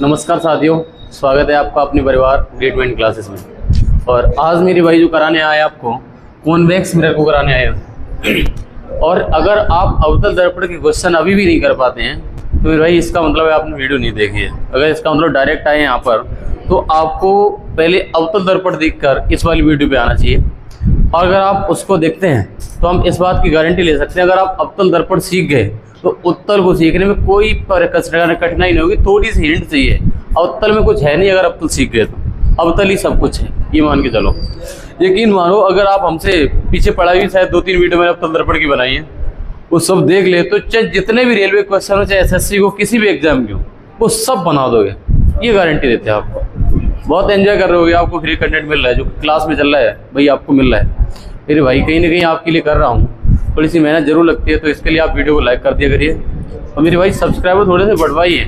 नमस्कार साथियों, स्वागत है आपका अपनी परिवार ट्रीटमेंट क्लासेस में। और आज मेरे भाई जो कराने आए आपको कॉन्वेक्स मिरर को कराने आए हैं। और अगर आप अवतल दर्पण के क्वेश्चन अभी भी नहीं कर पाते हैं तो मेरे भाई इसका मतलब है आपने वीडियो नहीं देखी है। अगर इसका मतलब डायरेक्ट आए यहाँ पर तो आपको पहले अवतल दर्पण देखकर इस वाली वीडियो पे आना चाहिए। और अगर आप उसको देखते हैं तो हम इस बात की गारंटी ले सकते हैं, अगर आप अवतल दर्पण सीख गए तो उत्तल को सीखने में कोई कठिनाई नहीं होगी। थोड़ी सी हिंट चाहिए, अवतल में कुछ है नहीं, अगर अवतल सीख गए तो अवतल ही सब कुछ है, ये मान के चलो। यकीन मानो, अगर आप हमसे पीछे पढ़ाई भी शायद 2-3 वीडियो मैंने अवतल दर्पण की बनाई है, वो सब देख ले तो चाहे जितने भी रेलवे क्वेश्चन हो, चाहे एसएससी को, किसी भी एग्जाम की हो, वो सब बना दोगे, ये गारंटी देते हैं आपको। बहुत एंजॉय कर रहे होगे, आपको फ्री कंटेंट मिल रहा है, जो क्लास में चल रहा है भाई आपको मिल रहा है। मेरे भाई कहीं ना कहीं आपके लिए कर रहा हूँ, थोड़ी सी मेहनत जरूर लगती है, तो इसके लिए आप वीडियो को लाइक कर दिया करिए। और मेरे भाई सब्सक्राइबर थोड़े से बढ़वाइए,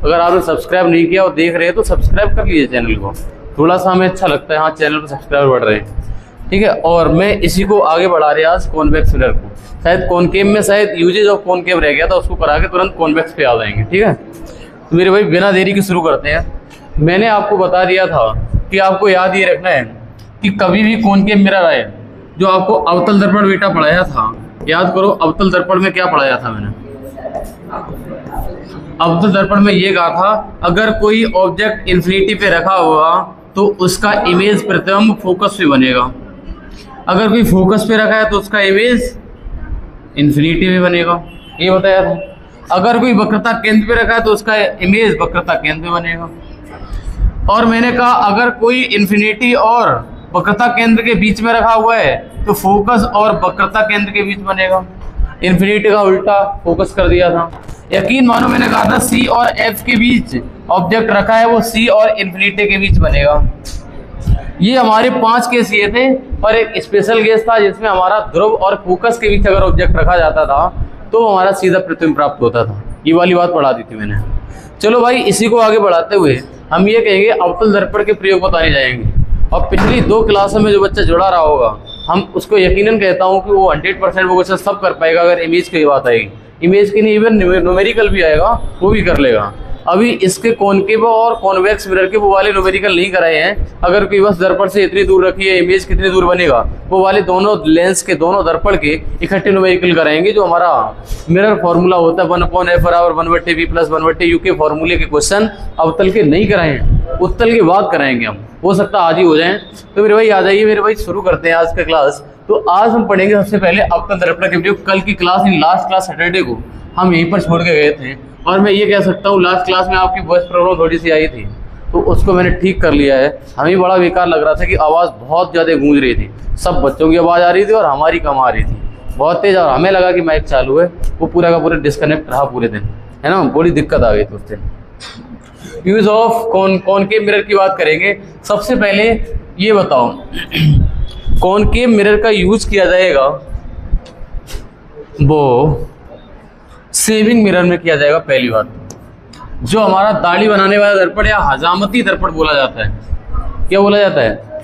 अगर आपने सब्सक्राइब नहीं किया और देख रहे हैं तो सब्सक्राइब कर लीजिए चैनल को, थोड़ा सा हमें अच्छा लगता है। हाँ, चैनल पर सब्सक्राइबर बढ़ रहे हैं, ठीक है। और मैं इसी को आगे बढ़ा रहे आज कॉन्वेक्स मिरर को। शायद कॉनकेव में शायद यूजेज ऑफ कॉनकेव रह गया था, उसको करा के तुरंत कॉन्वेक्स पे आ जाएंगे, ठीक है। तो मेरे भाई बिना देरी के शुरू करते हैं। मैंने आपको बता दिया था कि आपको याद ये रखना है कि कभी भी कॉनकेव मिरर आए, जो आपको अवतल दर्पण बेटा पढ़ाया था, याद करो अवतल दर्पण में क्या पढ़ाया था मैंने। अवतल दर्पण में ये कहा था, अगर कोई ऑब्जेक्ट इन्फिनिटी पे रखा हुआ तो उसका इमेज प्रतिबिंब फोकस पे बनेगा। अगर कोई फोकस पे रखा है तो उसका इमेज इन्फिनिटी पे बनेगा, ये बताया था। अगर कोई वक्रता केंद्र पे रखा है तो उसका इमेज वक्रता केंद्र पे बनेगा। और मैंने कहा अगर कोई इन्फिनिटी और वक्रता केंद्र के बीच में रखा हुआ है तो फोकस और वक्रता केंद्र के बीच बनेगा। इन्फिनिटी का उल्टा फोकस कर दिया था। यकीन मानो, मैंने कहा था सी और एफ के बीच ऑब्जेक्ट रखा है, वो सी और इन्फिनिटी के बीच बनेगा। ये हमारे 5 केस ये थे, और एक स्पेशल केस था जिसमें हमारा ध्रुव और फोकस के बीच अगर ऑब्जेक्ट रखा जाता था तो हमारा सीधा प्रतिबिंब प्राप्त होता था। ये वाली बात पढ़ा दी थी मैंने। चलो भाई, इसी को आगे बढ़ाते हुए हम ये कहेंगे अवतल दर्पण के प्रयोग बताने जाएंगे। और पिछली 2 क्लासों में जो बच्चा जुड़ा रहा होगा, हम उसको यकीनन कहता हूँ कि वो 100% वो क्वेश्चन सब कर पाएगा। अगर इमेज की बात आएगी, इमेज की नहीं, इवन न्यूमेरिकल भी आएगा वो भी कर लेगा। अभी इसके कॉनकेव और कॉन्वेक्स मिरर के वो वाले न्यूमेरिकल नहीं कराए हैं। अगर कोई बस दर्पण से इतनी दूर रखी है, इमेज कितनी दूर बनेगा, वो वाले दोनों लेंस के, दोनों दर्पण के इकट्ठे न्यूमेरिकल कराएंगे। जो हमारा मिरर फॉर्मूला होता है 1/f = 1/v + 1/u के फॉर्मूले के क्वेश्चन अवतल के नहीं कराए हैं, उत्तल के बाद कराएंगे हम। हो सकता है आज ही हो जाए। तो मेरे भाई आ जाइए, मेरे भाई शुरू करते हैं आज का क्लास। तो आज हम पढ़ेंगे सबसे पहले अवतल दर्पण के वीडियो। कल की क्लास, लास्ट क्लास सैटरडे को हम यहीं पर छोड़ के गए थे, और मैं ये कह सकता हूँ लास्ट क्लास में आपकी वॉइस प्रॉब्लम थोड़ी सी आई थी, तो उसको मैंने ठीक कर लिया है। हमें बड़ा बेकार लग रहा था कि आवाज़ बहुत ज़्यादा गूंज रही थी, सब बच्चों की आवाज़ आ रही थी और हमारी कम आ रही थी बहुत तेज़, और हमें लगा कि माइक चालू है, वो पूरा का पूरा डिस्कनेक्ट रहा पूरे दिन, है ना। बड़ी दिक्कत आ गई थी उस दिन। यूज ऑफ कॉनकेव मिरर की बात करेंगे। सबसे पहले ये बताओ, कॉनकेव मिरर का यूज किया जाएगा वो सेविंग मिरर में किया जाएगा। पहली बात, जो हमारा दाढ़ी बनाने वाला दर्पण या हजामती दर्पण बोला जाता है, क्या बोला जाता है?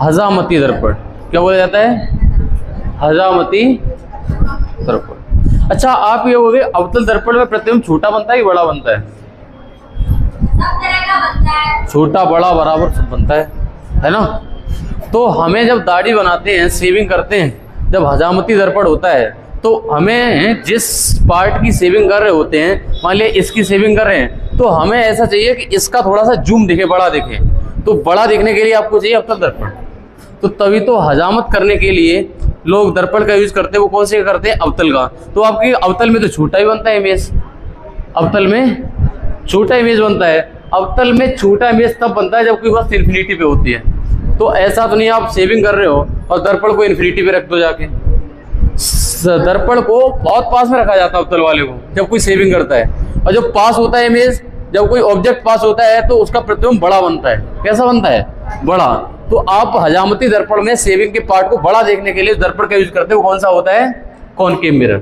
हजामती दर्पण। क्या बोला जाता है? हजामती दर्पण। अच्छा, आप ये बोलोगे अवतल दर्पण में प्रतिबिंब छोटा बनता है कि बड़ा बनता है? छोटा बड़ा बराबर सब बनता है ना। तो हमें जब दाढ़ी बनाते हैं, सेविंग करते हैं, जब हजामती दर्पण होता है तो हमें जिस पार्ट की सेविंग कर रहे होते हैं, मान लिया इसकी सेविंग कर रहे हैं, तो हमें ऐसा चाहिए कि इसका थोड़ा सा जूम दिखे, बड़ा दिखे। तो बड़ा दिखने के लिए आपको चाहिए अवतल दर्पण। तो तभी तो हजामत करने के लिए लोग दर्पण का यूज करते हैं। वो कौन से करते हैं? अवतल का। तो आपके अवतल में तो छोटा ही बनता है इमेज, अवतल में छोटा इमेज बनता है। अवतल में छोटा इमेज तब बनता है जब कोई बस इन्फिनिटी पे होती है। तो ऐसा तो नहीं आप सेविंग कर रहे हो और दर्पण को इन्फिनिटी पे रख दो जाके। दर्पण को बहुत पास में रखा जाता है अवतल वाले को जब कोई सेविंग करता है, और जब पास होता है इमेज, जब कोई ऑब्जेक्ट पास होता है तो उसका प्रतिबिंब बड़ा बनता है। कैसा बनता है? बड़ा। तो आप हजामती दर्पण में सेविंग के पार्ट को बड़ा देखने के लिए दर्पण का यूज करते हो, कौन सा होता है? Concave mirror.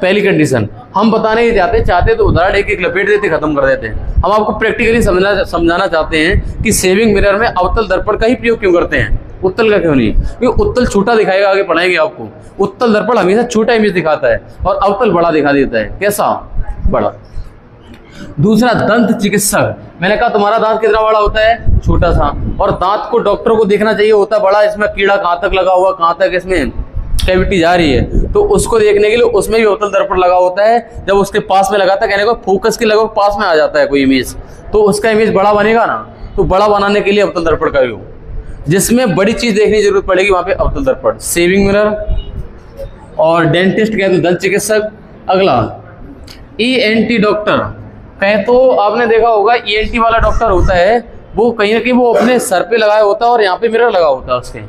पहली कंडीशन। हम बताने ही चाहते तो उदाहरण एक लपेट देते, खत्म कर देते। हम आपको प्रैक्टिकली समझाना चाहते हैं कि सेविंग मिरर में अवतल दर्पण का ही प्रयोग क्यों करते हैं। उत्तल का क्यों नहीं? क्योंकि उत्तल छोटा दिखाएगा, आगे पढ़ाएंगे आपको। उत्तल दर्पण हमेशा छोटा इमेज दिखाता है और अवतल बड़ा दिखा देता है। कैसा? बड़ा। दूसरा, दंत चिकित्सक। मैंने कहा तुम्हारा दांत कितना बड़ा होता है? छोटा सा। और दांत को डॉक्टर को देखना चाहिए होता है बड़ा, इसमें कीड़ा कहाँ तक लगा हुआ, कहाँ तक इसमें कैविटी जा रही है, तो उसको देखने के लिए उसमें भी अवतल दर्पण लगा होता है। जब उसके पास में लगाता है, कहने को फोकस के लगभग पास में आ जाता है कोई इमेज, तो उसका इमेज बड़ा बनेगा ना। तो बड़ा बनाने के लिए अवतल दर्पण का योग, जिसमें बड़ी चीज देखने की जरूरत पड़ेगी वहां पे अवतल दर्पण। सेविंग मिरर और डेंटिस्ट कहे तो दंत चिकित्सक। अगला, ENT डॉक्टर कहे तो आपने देखा होगा ENT वाला डॉक्टर होता है वो कहीं ना कहीं वो अपने सर पे लगाया होता है और यहाँ पे मिरर लगा होता है उसके,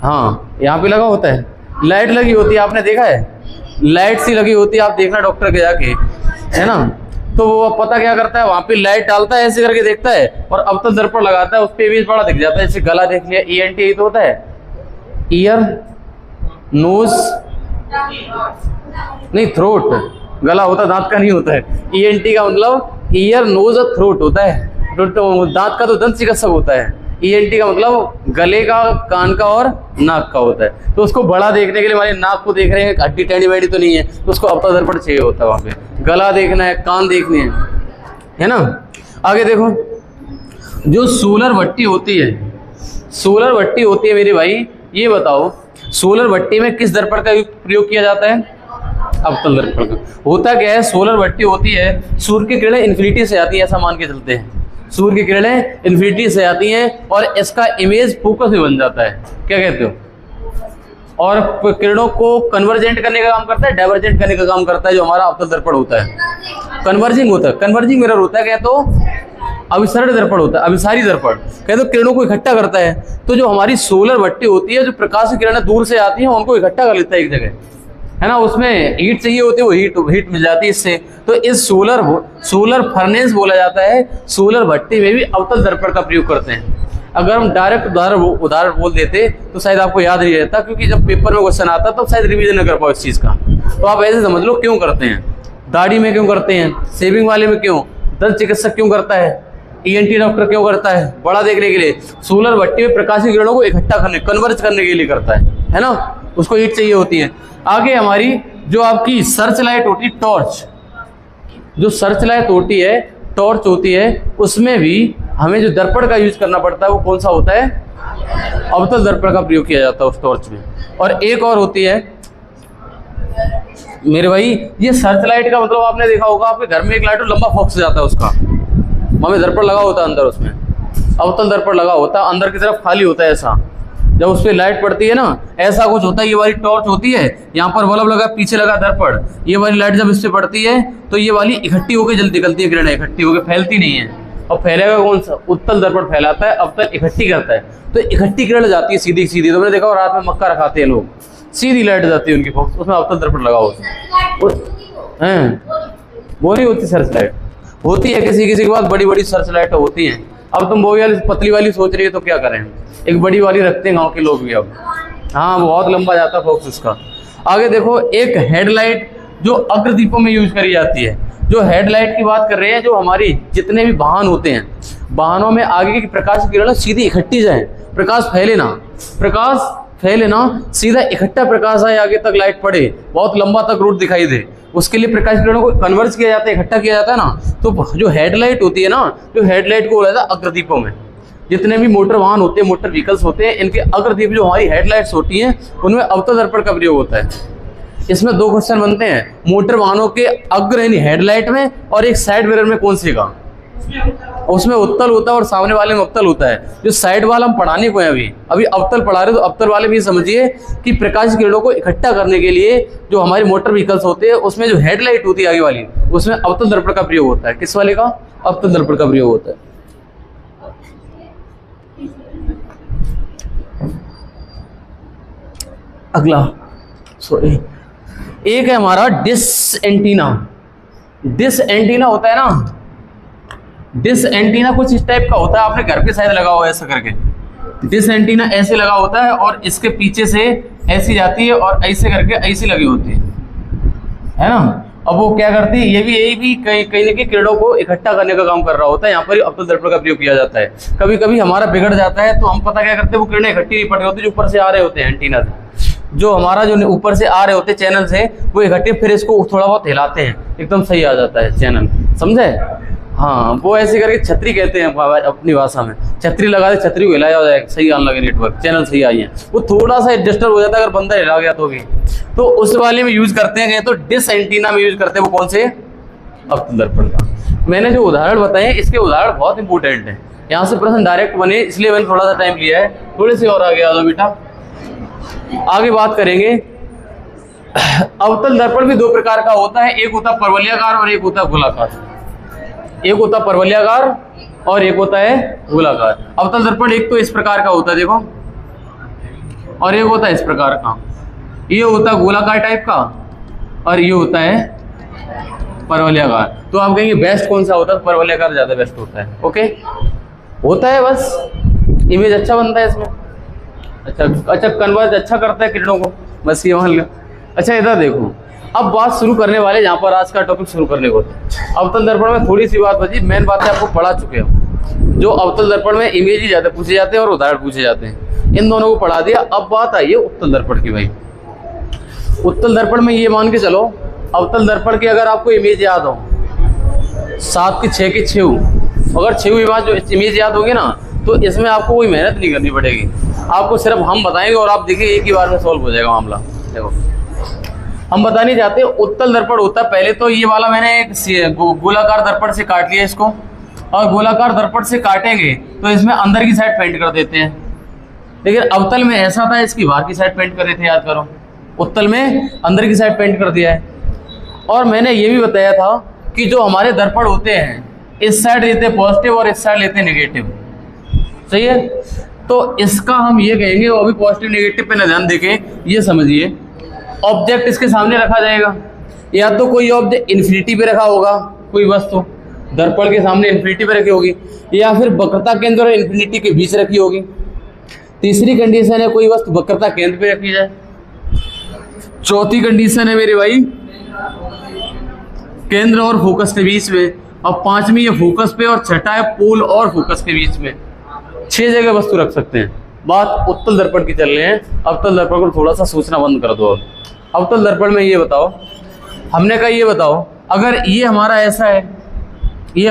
हाँ यहाँ पे लगा होता है, लाइट लगी होती है, आपने देखा है लाइट सी लगी होती है, आप देखना डॉक्टर के जाके, है ना। तो वो पता क्या करता है, वहां पे लाइट डालता है, ऐसे करके देखता है और अवतल दर्पण लगाता है, उस पे इमेज बड़ा दिख जाता है। जैसे गला देख लिया, ENT तो होता है ईयर, नोज नहीं, थ्रोट। गला होता दांत का नहीं होता है। ENT का मतलब ईयर, नोज और थ्रोट होता है। तो दांत का तो दंत चिकित्सक होता है। ENT का मतलब गले का, कान का और नाक का होता है। तो उसको बड़ा देखने के लिए हमारे नाक को देख रहे हैं, हड्डी टेढ़ी मेढ़ी तो नहीं है, तो उसको अवतल दर्पण चाहिए होता है वहाँ पे। गला देखना है, कान देखने है ना। आगे देखो, जो सोलर भट्टी होती है, सोलर भट्टी होती है मेरे भाई, ये बताओ सोलर भट्टी में किस दर्पण का प्रयोग किया जाता है? अवतल दर्पण का। होता क्या है, सोलर भट्टी होती है, सूर्य की किरणें इन्फिनिटी से आती है, ऐसा मान के चलते हैं, सूर्य की किरणें इन्फिनिटी से आती हैं और इसका इमेज फोकस में बन जाता है। क्या कहते हो? और किरणों को कन्वर्जेंट करने का काम करता है, डाइवर्जेंट करने का काम करता है, जो हमारा अवतल दर्पण होता है। कन्वर्जिंग होता है, कन्वर्जिंग मिरर होता है, क्या तो अभिसरण दर्पण होता है, अभिसारी दर्पण कहते तो किरणों को इकट्ठा करता है। तो जो हमारी सोलर भट्टी होती है, जो प्रकाश की किरणें दूर से आती हैं उनको इकट्ठा कर लेता है एक जगह, है ना। उसमें हीट चाहिए होती है, वो हीट मिल जाती है इससे। तो इस सोलर फर्नेस बोला जाता है। सोलर भट्टी में भी अवतल दर्पण का प्रयोग करते हैं। अगर हम डायरेक्ट उदाहरण बोल देते तो शायद आपको याद नहीं रहता, क्योंकि जब पेपर में क्वेश्चन आता तब शायद रिवीजन न कर पाओ इस चीज का। तो आप ऐसे समझ लो क्यों करते हैं, दाढ़ी में क्यों करते हैं, शेविंग वाले में क्यों, दंत चिकित्सक क्यों करता है, ENT डॉक्टर क्यों करता है? बड़ा देखने के लिए। सोलर भट्टी में प्रकाशीय किरणों को इकट्ठा करने, कन्वर्ज करने के लिए करता है ना। उसको हीट चाहिए होती है। आगे हमारी जो आपकी सर्च लाइट होती है, टॉर्च, जो सर्च लाइट होती है, टॉर्च होती है, उसमें भी हमें जो दर्पण का यूज करना पड़ता है वो कौन सा होता है? अवतल दर्पण का प्रयोग किया जाता है उस टॉर्च में। और एक और होती है मेरे भाई, ये सर्च लाइट का मतलब आपने देखा होगा, आपके घर में एक लाइट लंबा फोकस जाता है उसका, हमें दर्पण लगा होता है अंदर, उसमें अवतल दर्पण लगा होता है, अंदर की तरफ खाली होता है ऐसा। जब उस पर लाइट पड़ती है ना, ऐसा कुछ होता है। ये वाली टॉर्च होती है, यहाँ पर बल्ब लगा, पीछे लगा दर्पण, ये वाली लाइट जब इस पर पड़ती है तो ये वाली इकट्ठी होकर जल्दी निकलती है, किरणें इकट्ठी होकर, फैलती नहीं है। और फैलेगा कौन सा? उत्तल दर्पण फैलाता है, अवतल इकट्ठी करता है। तो इकट्ठी किरण जाती है सीधी सीधी। तो मैंने देखा रात में मक्का रखाते हैं लोग, सीधी लाइट जाती है उनकी फोकस, उसमें अवतल दर्पण लगा होता है। वो नहीं होती सर्च लाइट, होती है किसी किसी के पास बड़ी बड़ी सर्च लाइट होती हैं। अब तुम वो वाली पतली वाली सोच रही है तो क्या करें, एक बड़ी वाली रखते हैं गांव के लोग भी अब। हाँ, बहुत लंबा जाता है फोकस उसका। आगे देखो, एक हेडलाइट जो अग्रदीपों में यूज करी जाती है। जो हेडलाइट की बात कर रहे हैं, जो हमारी जितने भी वाहन होते हैं, वाहनों में आगे की प्रकाश की किरण सीधी इकट्ठी जाए, प्रकाश फैले ना, सीधा इकट्ठा प्रकाश आए, आगे तक लाइट पड़े, बहुत लंबा तक रूट दिखाई दे, उसके लिए प्रकाश किरणों को कन्वर्ज किया जाता है, इकट्ठा किया जाता है ना। तो जो हेडलाइट होती है ना, जो हेडलाइट को बोला जाता है अग्रदीपों में। जितने भी मोटर वाहन होते हैं, मोटर व्हीकल्स होते हैं, इनके अग्रदीप जो हमारी हेडलाइट्स होती हैं, उनमें अवतल दर्पण का प्रयोग होता है। इसमें दो क्वेश्चन बनते हैं, मोटर वाहनों के अग्र यानी हेडलाइट में और एक साइड मिरर में कौन सी का? उसमें उत्तल होता है और सामने वाले में अवतल होता है। जो साइड वाला हम पढ़ाने को है, अभी अवतल पढ़ा रहे, तो अवतल वाले भी समझिए कि प्रकाश किरणों को इकट्ठा करने के लिए जो हमारे मोटर व्हीकल्स होते हैं, उसमें जो हेडलाइट होती है आगे वाली, उसमें अवतल दर्पण का प्रयोग होता है। किस वाले का? अवतल दर्पण का प्रयोग होता है। अगला एक है हमारा डिश एंटीना। डिश एंटीना होता है ना, डिश एंटीना कुछ इस टाइप का होता है, आपने घर पे शायद लगा हुआ है ऐसा करके। डिश एंटीना ऐसे लगा होता है और इसके पीछे से ऐसी जाती है और ऐसे करके ऐसी लगी होती है ना। अब वो क्या करती है, ये भी कहीं कहीं ना कहीं किरणों को इकट्ठा करने का काम कर रहा होता है। यहाँ पर अवतल दर्पण का प्रयोग किया जाता है। कभी कभी हमारा बिगड़ जाता है तो हम पता क्या करते हैं, वो किरणें इकट्ठी नहीं पड़ रही होती, जो ऊपर से आ रहे होते हैं एंटीना से, जो हमारा जो ऊपर से आ रहे होते हैं चैनल से, वो इकट्ठे फिर इसको थोड़ा बहुत हिलाते हैं, एकदम सही आ जाता है चैनल, समझे। हाँ, वो ऐसे करके छतरी कहते हैं अपनी भाषा में, छतरी लगा दे, छतरी को हिलाया हो जाए, सही आने लगे नेटवर्क, चैनल सही आई है। वो थोड़ा सा डिस्टर्ब हो जाता है अगर बंदा हिला गया तो भी, तो उस वाले में यूज करते हैं, तो डिस एंटीना में यूज करते हैं। वो कौन से, अवतल दर्पण का। मैंने जो उदाहरण बताए इसके उदाहरण बहुत इंपॉर्टेंट है, यहाँ से प्रश्न डायरेक्ट बने, इसलिए मैंने थोड़ा सा टाइम लिया है। थोड़े से और आगे आ जाओ बेटा, आगे बात करेंगे। अवतल दर्पण भी दो प्रकार का होता है, एक होता है परवलयाकार और एक होता है गोलाकार। एक होता है परवलयाकार और एक होता है गोलाकार। अवतल दर्पण एक तो इस प्रकार का होता है, देखो, और एक होता है इस प्रकार का। ये होता है गोलाकार टाइप का और ये होता है परवलयाकार। तो आप कहेंगे बेस्ट कौन सा होता है, परवलयाकार ज्यादा बेस्ट होता है। ओके, होता है, बस इमेज अच्छा बनता है इसमें, अच्छा कन्वर्ज अच्छा करता है किरणों को, बस ये मान लो। अच्छा इधर देखो, अब बात शुरू करने वाले, यहाँ पर आज का टॉपिक शुरू करने को। अवतल दर्पण में थोड़ी सी बात बची, मेन बात है आपको पढ़ा चुके हो। जो अवतल दर्पण में इमेज ही ज्यादा पूछे जाते हैं और उदाहरण पूछे जाते हैं, इन दोनों को पढ़ा दिया। अब बात आई है उत्तल दर्पण की। भाई उत्तल दर्पण में ये मान के चलो, अवतल दर्पण की अगर आपको इमेज याद हो 7 की 6 की 6, अगर 6 जो इमेज याद होगी ना, तो इसमें आपको कोई मेहनत नहीं करनी पड़ेगी, आपको सिर्फ हम बताएंगे और आप देखिए एक ही बार में सॉल्व हो जाएगा मामला। देखो हम बताने जाते हैं, उत्तल दर्पण होता है, पहले तो ये वाला मैंने एक गोलाकार दर्पण से काट लिया इसको, और गोलाकार दर्पण से काटेंगे तो इसमें अंदर की साइड पेंट कर देते हैं। लेकिन अवतल में ऐसा था, इसकी बाहर की साइड पेंट कर देते हैं, याद करो। उत्तल में अंदर की साइड पेंट कर दिया है। और मैंने ये भी बताया था कि जो हमारे दर्पण होते हैं, इस साइड लेते हैं पॉजिटिव और इस साइड लेते हैं नेगेटिव, सही है। तो इसका हम ये कहेंगे, वो अभी पॉजिटिव नेगेटिव पे न ध्यान देके ये समझिए, ऑब्जेक्ट इसके सामने रखा जाएगा, या तो कोई ऑब्जेक्ट इन्फिनिटी पे रखा होगा, कोई वस्तु दर्पण के सामने इन्फिनिटी पे रखी होगी, या फिर वक्रता केंद्र और इन्फिनिटी के बीच रखी होगी। तीसरी कंडीशन है कोई वस्तु वक्रता केंद्र पे रखी जाए। चौथी कंडीशन है मेरे भाई केंद्र और फोकस के बीच में, और पांचवी है फोकस पे, और छठा है पोल और फोकस के बीच में। 6 जगह वस्तु रख सकते हैं। बात उत्तल दर्पण की चल रही है, अवतल दर्पण को थोड़ा सा सोचना बंद कर दो। अवतल दर्पण में ये बताओ, हमने कहा ये बताओ, अगर ये हमारा ऐसा है, ये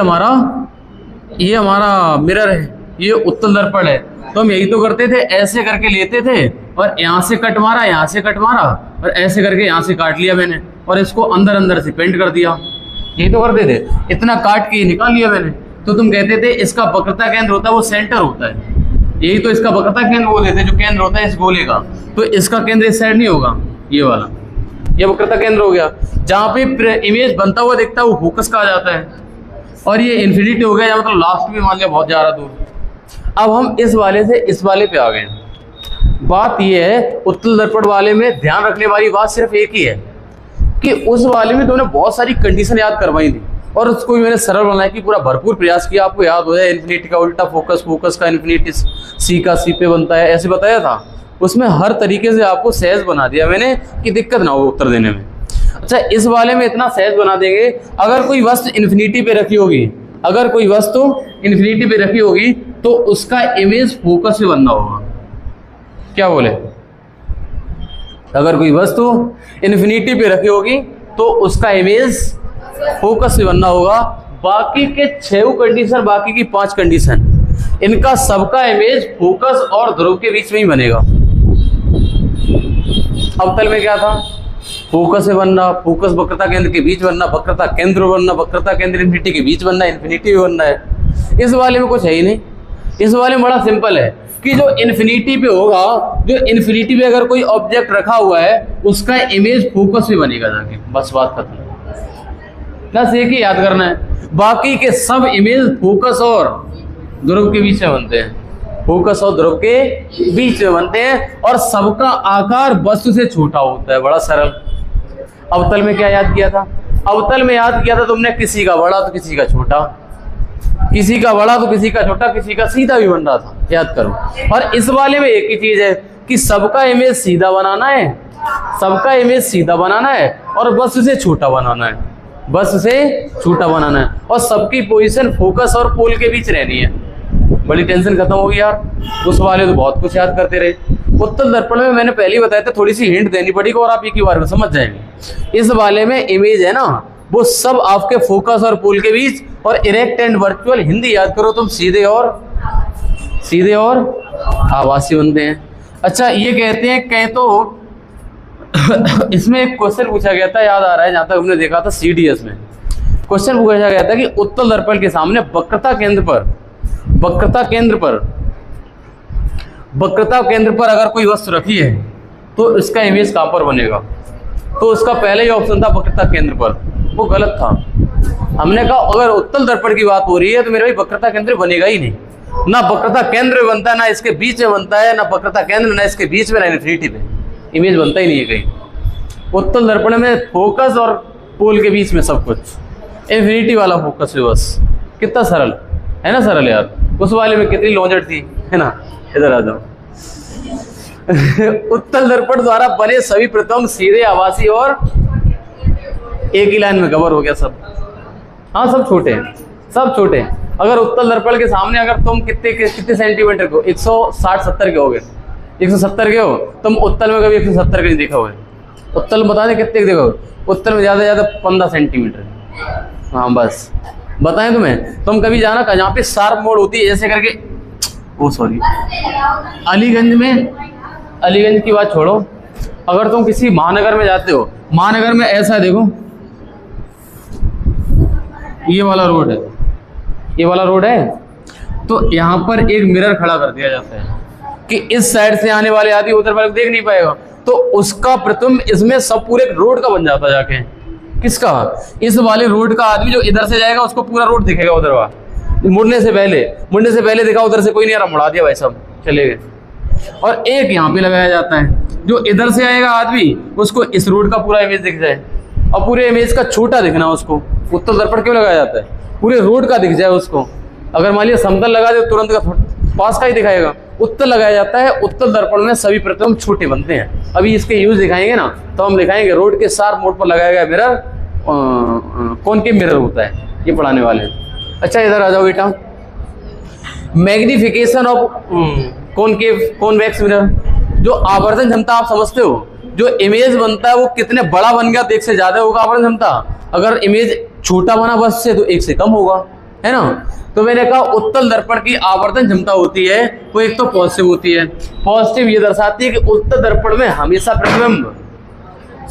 हमारा मिरर है, ये उत्तल दर्पण है, तो हम यही तो करते थे, ऐसे करके लेते थे और यहाँ से कट मारा, यहाँ से कट मारा, और ऐसे करके यहाँ से काट लिया मैंने, और इसको अंदर अंदर से पेंट कर दिया। यही तो करते थे, इतना काट के निकाल लिया मैंने। तो तुम कहते थे इसका वक्रता केंद्र होता है, वो सेंटर होता है, यही तो इसका वक्रता केंद्र बोल देते हैं, जो केंद्र होता है इस गोले का। तो इसका केंद्र इस साइड नहीं होगा, ये वाला, ये वक्रता केंद्र हो गया। जहाँ पे इमेज बनता हुआ दिखता है वो फोकस कहा जाता है, और ये इन्फिनिटी हो गया, या मतलब लास्ट में मान लिया बहुत जा रहा दूर। अब हम इस वाले से इस वाले पे आ गए। बात ये है, उत्तल दर्पण वाले में ध्यान रखने वाली बात सिर्फ एक ही है कि उस वाले में तुमने बहुत सारी कंडीशन याद करवाई थी, और उसको भी मैंने सरल बनाया कि पूरा भरपूर प्रयास किया आपको याद हो जाए। इन्फिनिटी का उल्टा फोकस, फोकस का इन्फिनिटी, सी का सी पे बनता है, ऐसे बताया था। उसमें हर तरीके से आपको सहज बना दिया मैंने कि दिक्कत ना हो उत्तर देने में। अच्छा, इस वाले में इतना सहज बना देंगे, अगर कोई वस्तु इन्फिनिटी पे रखी होगी, अगर कोई वस्तु इन्फिनिटी पे रखी होगी तो उसका इमेज फोकस से बनना होगा। क्या बोले? अगर कोई वस्तु इन्फिनिटी पे रखी होगी तो उसका इमेज फोकस से बनना होगा। बाकी के 6 कंडीशन, बाकी की 5 कंडीशन, इनका सबका इमेज फोकस और ध्रुव के बीच में ही बनेगा। अवतल में क्या था? फोकस से बनना, फोकस वक्रता केंद्र के बीच बनना, वक्रता केंद्र बनना, वक्रता केंद्र इन्फिनिटी के बीच बनना, इन्फिनिटी भी बनना है। इस वाले में कुछ है ही नहीं। इस वाले में बड़ा सिंपल है कि जो इन्फिनिटी पे होगा, जो इन्फिनिटी पे अगर कोई ऑब्जेक्ट रखा हुआ है उसका इमेज फोकस में बनेगा जाके, बस बात खत्म। बस एक ही याद करना है, बाकी के सब इमेज फोकस और ध्रुव के बीच में बनते हैं, फोकस और ध्रुव के बीच में बनते हैं, और सबका आकार वस्तु से छोटा होता है। बड़ा सरल। अवतल में क्या याद किया था? अवतल में याद किया था तुमने, किसी का बड़ा तो किसी का छोटा, किसी का बड़ा तो किसी का छोटा, किसी का सीधा भी बन रहा था, याद करो। और इस वाले में एक ही चीज है कि सबका इमेज सीधा बनाना है सबका इमेज सीधा बनाना है और बस उसे छोटा बनाना है, बस उसे छोटा बनाना है, और सबकी पोजीशन फोकस और पोल के बीच रहनी है। बड़ी टेंशन खत्म होगी यार। उस वाले तो बहुत कुछ याद करते रहे। उत्तल दर्पण में मैंने पहले ही बताया था, थोड़ी सी हिंट देनी पड़ेगी और आप एक ही बार में समझ जाएंगे। इस वाले में इमेज है ना, वो सब आपके फोकस और पोल के बीच, और इरेक्ट एंड वर्चुअल हिंदी याद करो तुम, सीधे और आभासी बनते हैं। अच्छा, ये कहते हैं कहें तो इसमें एक क्वेश्चन पूछा गया था, याद आ रहा है जहां तक हमने देखा था CDS में क्वेश्चन पूछा गया था कि उत्तल दर्पण के सामने वक्रता केंद्र पर अगर कोई वस्तु रखी है तो इसका इमेज कहां पर बनेगा। तो उसका पहले ही ऑप्शन था वक्रता केंद्र पर, वो गलत था। हमने कहा अगर उत्तल दर्पण की बात हो रही है तो मेरे भाई वक्रता केंद्र बनेगा ही नहीं, ना वक्रता केंद्र बनता है, ना इसके बीच में बनता है, ना वक्रता केंद्र, ना इसके बीच में, ना इन्फिनिटी पे इमेज बनता ही नहीं है कहीं। उत्तल दर्पण में फोकस और पोल के बीच में सब कुछ, इन्फिनिटी वाला फोकस है बस। कितना सरल है ना, सरल यार। उस वाले में कितनी लौंजट थी, है ना। इधर आ जाओ। उत्तल दर्पण द्वारा बने सभी प्रतिबिंब सीधे, आभासी और एक ही लाइन में कवर हो गया सब। हाँ, सब छोटे हैं, सब छोटे हैं। अगर उत्तल दर्पण के सामने अगर तुम कितने सेंटीमीटर को 160-70 के हो गए, 170 के हो तुम, उत्तल में कभी 170 के नहीं देखा हुआ है। उत्तल में बता दें कितने देखो, उत्तल में ज़्यादा से ज़्यादा 15 सेंटीमीटर। हाँ बस बताएं तुम्हें, तुम कभी जाना जहाँ पे शार्प मोड़ होती है ऐसे करके, ओ सॉरी, अलीगंज की बात छोड़ो, अगर तुम किसी महानगर में जाते हो, महानगर में ऐसा देखो, ये वाला रोड है, तो यहाँ पर एक मिरर खड़ा कर दिया जाता है कि इस साइड से आने वाले आदमी उधर वाले देख नहीं पाएगा, तो उसका प्रतिबिंब इसमें सब पूरे रोड का बन जाता जाके। किसका? इस वाले रोड का आदमी जो इधर से जाएगा उसको पूरा रोड दिखेगा उधर वाला, मुड़ने से पहले देखा उधर से कोई नहीं आ रहा, मुड़ा दिया भाई साहब, चले गए। और एक यहाँ पे लगाया जाता है, जो इधर से आएगा आदमी उसको इस रोड का पूरा इमेज दिख जाए, और पूरे इमेज का छोटा दिखना उसको। उत्तल दर्पण क्यों लगाया जाता है? पूरे रोड का दिख जाए उसको। अगर मान लिया समतल लगा दे तुरंत का पास का ही दिखाएगा। उत्तल लगाया जाता है, उत्तल दर्पण में सभी प्रतिबिंब छोटे बनते हैं। अभी इसके यूज दिखाएंगे ना, तो हम दिखाएंगे रोड के शार्प मोड़ पर लगाया गया मिरर कॉनकेव मिरर होता है, ये पढ़ाने वाले हैं। अच्छा इधर आ जाओ बेटा, मैग्निफिकेशन ऑफ कॉन्वेक्स मिरर, जो आवर्धन क्षमता आप समझते हो, जो इमेज बनता है वो कितने बड़ा बन गया तो एक से ज्यादा होगा आवर्धन क्षमता, अगर इमेज छोटा बना बस से तो एक से कम होगा, है ना। तो मैंने कहा उत्तल दर्पण की आवर्धन क्षमता होती है वो एक तो पॉजिटिव होती है, पॉजिटिव ये दर्शाती है कि उत्तल दर्पण में हमेशा प्रतिबिंब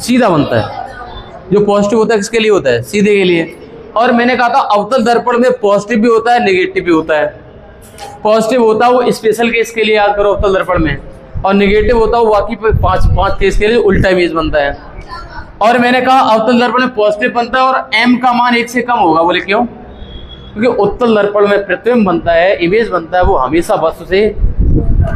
सीधा बनता है। जो पॉजिटिव होता है किसके लिए होता है? सीधे के लिए। और मैंने कहा था अवतल दर्पण में पॉजिटिव भी होता है, नेगेटिव भी होता है। पॉजिटिव होता है वो स्पेशल केस के लिए याद करो अवतल दर्पण में, और नेगेटिव होता है वो बाकी पांच केस के लिए उल्टा इमेज बनता है। और मैंने कहा अवतल दर्पण में पॉजिटिव बनता है और m का मान 1 से कम होगा। बोले क्यों? क्योंकि उत्तल दर्पण में प्रतिबिंब बनता है, इमेज बनता है, वो हमेशा वस्तु से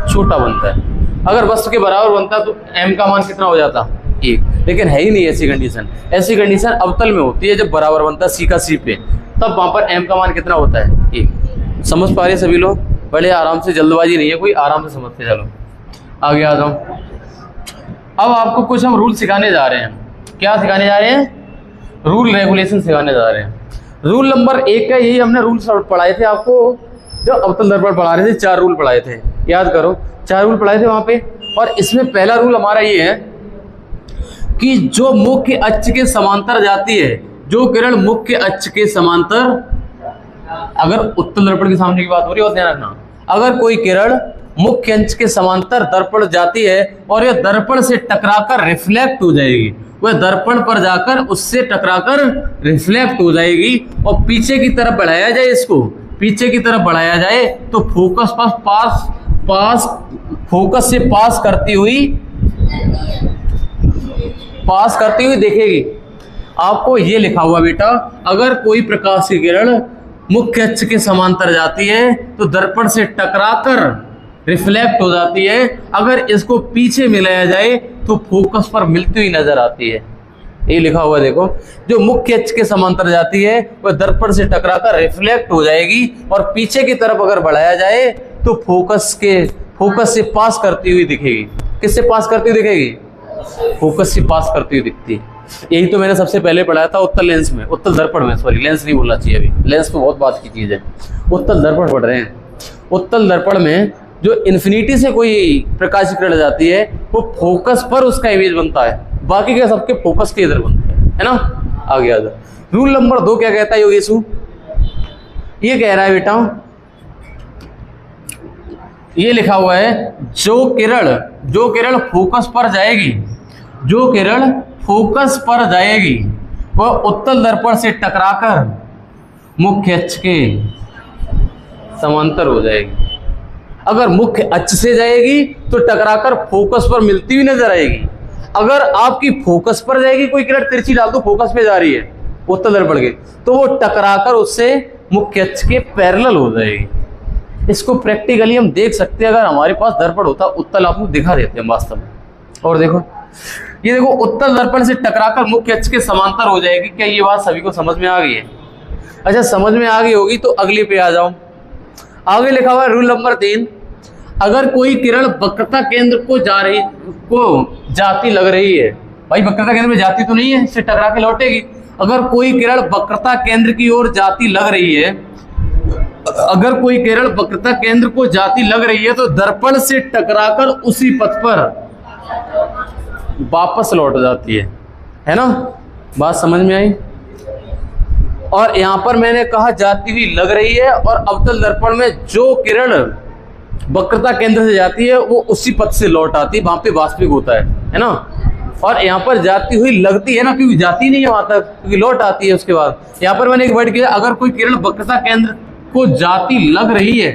छोटा बनता है। अगर वस्तु के बराबर बनता तो m का मान कितना हो जाता? 1। लेकिन है ही नहीं ऐसी कंडीशन। ऐसी कंडीशन अवतल में होती है जब बराबर बनता है C का C पे, तब वहां पर m का मान कितना होता है? 1। समझ पा रहे सभी लोग? बड़े आराम से, जल्दबाजी नहीं है कोई, आराम से समझते चलो। आगे आ जाओ। अब आपको कुछ हम रूल सिखाने जा रहे हैं। क्या सिखाने जा रहे हैं? रूल रेगुलेशन सिखाने जा रहे हैं। रूल नंबर 1 का यही हमने रूल पढ़ाए थे आपको जो अवतल दर्पण पढ़ा रहे थे। 4 रूल पढ़ाए थे, याद करो 4 रूल पढ़ाए थे वहां पे। और इसमें पहला रूल हमारा ये है कि जो मुख्य अक्ष के समांतर जाती है, जो किरण मुख्य अक्ष के समांतर, अगर उत्तल दर्पण के सामने की बात हो रही है, ध्यान रखना, अगर कोई किरण मुख्य अक्ष के समांतर दर्पण जाती है और यह दर्पण से टकराकर रिफ्लेक्ट हो जाएगी, वह दर्पण पर जाकर उससे टकराकर रिफ्लेक्ट हो जाएगी और पीछे की तरफ बढ़ाया जाए, इसको पीछे की तरफ बढ़ाया जाए तो फोकस से पास करती हुई दिखेगी। आपको ये लिखा हुआ बेटा, अगर कोई प्रकाश की किरण मुख्य अक्ष के समांतर जाती है तो दर्पण से टकराकर रिफ्लेक्ट हो जाती है। अगर इसको पीछे मिलाया जाए तो फोकस पर मिलती हुई नजर आती है। ये लिखा हुआ देखो, जो मुख्य अक्ष के समांतर जाती है वह दर्पण से टकराकर रिफ्लेक्ट हो जाएगी और पीछे की तरफ अगर बढ़ाया जाए तो फोकस से पास करती हुई दिखेगी। किससे पास करती हुई दिखेगी? फोकस से पास करती हुई दिखती है। यही तो मैंने सबसे पहले पढ़ाया था उत्तल लेंस में, उत्तल दर्पण में, सॉरी लेंस नहीं बोलना चाहिए, अभी लेंस तो बहुत बात की चीज़ है, उत्तल दर्पण पढ़ रहे हैं। उत्तल दर्पण में जो इन्फिनिटी से कोई प्रकाश किरण जाती है वो फोकस पर उसका इमेज बनता है, बाकी के सबके फोकस के इधर बनता है ना। आगे आ जाओ। रूल नंबर 2 क्या कहता है योगेशु? ये कह रहा है बेटा, ये लिखा हुआ है जो किरण फोकस पर जाएगी, जो किरण फोकस पर जाएगी वह उत्तल दर्पण से टकराकर मुख्य अक्ष के समांतर हो जाएगी। अगर मुख्य अक्ष से जाएगी तो टकराकर फोकस पर मिलती हुई नजर आएगी। अगर आपकी फोकस पर जाएगी, कोई किरण तिरछी डाल दो, फोकस पे जा रही है उत्तल दर्पण के, तो वो टकराकर उससे मुख्य अक्ष के पैरेलल हो जाएगी। इसको प्रैक्टिकली हम देख सकते हैं, अगर हमारे पास दर्पण होता उत्तल आपको दिखा देते हैं वास्तव में। और देखो ये देखो, उत्तल दर्पण से टकराकर मुख्य अक्ष के समांतर हो जाएगी। क्या ये बात सभी को समझ में आ गई है? अच्छा, समझ में आ गई होगी तो अगली पे आ जाओ। आगे लिखा हुआ है रूल नंबर 3, अगर कोई किरण वक्रता केंद्र को जाती लग रही है, भाई वक्रता केंद्र में जाती तो नहीं है, इससे टकरा के लौटेगी। अगर कोई किरण वक्रता केंद्र की ओर जाती लग रही है, अगर कोई किरण वक्रता केंद्र को जाती लग रही है तो दर्पण से टकराकर उसी पथ पर वापस लौट जाती है ना। बात समझ में आई? और यहां पर मैंने कहा जाती हुई लग रही है, और अवतल दर्पण में जो किरण वक्रता केंद्र से जाती है वो उसी पथ से लौट आती है, वहां पे वास्तविक होता है ना। और यहाँ पर जाती हुई लगती है ना, क्योंकि जाती नहीं है वहां तक, क्योंकि लौट आती है उसके बाद। यहाँ पर मैंने एक वर्ड किया, अगर कोई किरण वक्रता केंद्र को जाती लग रही है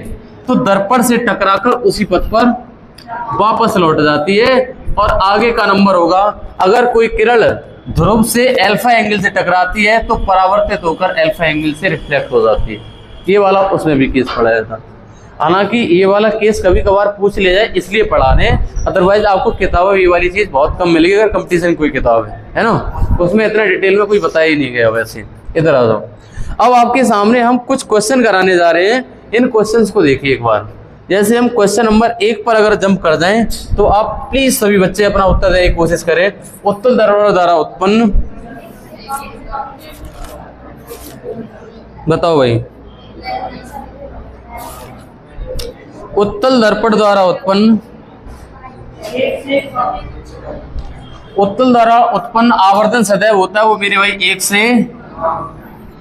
तो दर्पण से टकराकर उसी पथ पर वापस लौट जाती है। और आगे का नंबर होगा, अगर कोई किरण ध्रुव से अल्फा एंगल से टकराती है तो परावर्तित होकर अल्फा एंगल से रिफ्लेक्ट हो जाती है। ये वाला उसमें भी केस पढ़ाया था। हालांकि ये वाला केस कभी कभार पूछ लिया जाए इसलिए पढ़ा रहे हैं, अदरवाइज आपको किताबें ये वाली चीज बहुत कम मिलेगी अगर कंपटीशन कोई किताब है ना, उसमें इतना डिटेल में कोई बताया ही नहीं गया। वैसे इधर आ जाओ। अब आपके सामने हम कुछ क्वेश्चन कराने जा रहे हैं, इन क्वेश्चंस को देखिए एक बार। जैसे हम क्वेश्चन नंबर 1 पर अगर जंप कर जाएं तो आप प्लीज सभी बच्चे अपना उत्तर देने की कोशिश करें। उत्तल दर्पण द्वारा उत्पन्न, बताओ भाई, उत्तल दर्पण द्वारा उत्पन्न, उत्तल द्वारा उत्पन्न आवर्धन सदैव होता है वो मेरे भाई 1 से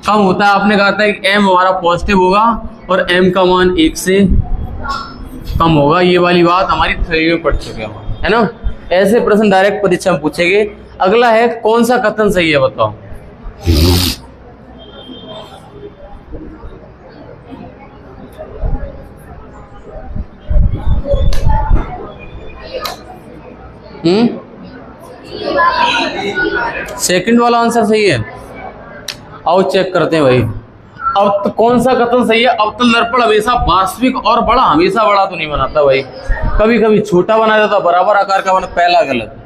कम होता है। आपने कहा था कि m हमारा पॉजिटिव होगा और m का मान 1 से कम होगा। ये वाली बात हमारी थ्योरी में पढ़ चुके हैं, है ना। ऐसे प्रश्न डायरेक्ट परीक्षा में पूछेंगे। अगला है, कौन सा कथन सही है बताओ। सेकंड वाला आंसर सही है। आओ चेक करते हैं भाई। अब तो कौन सा कथन सही है? अवतल दर्पण हमेशा वास्तविक और बड़ा, हमेशा बड़ा तो नहीं बनाता भाई, कभी कभी छोटा बना जाता, बराबर आकार का बना। पहला गलत।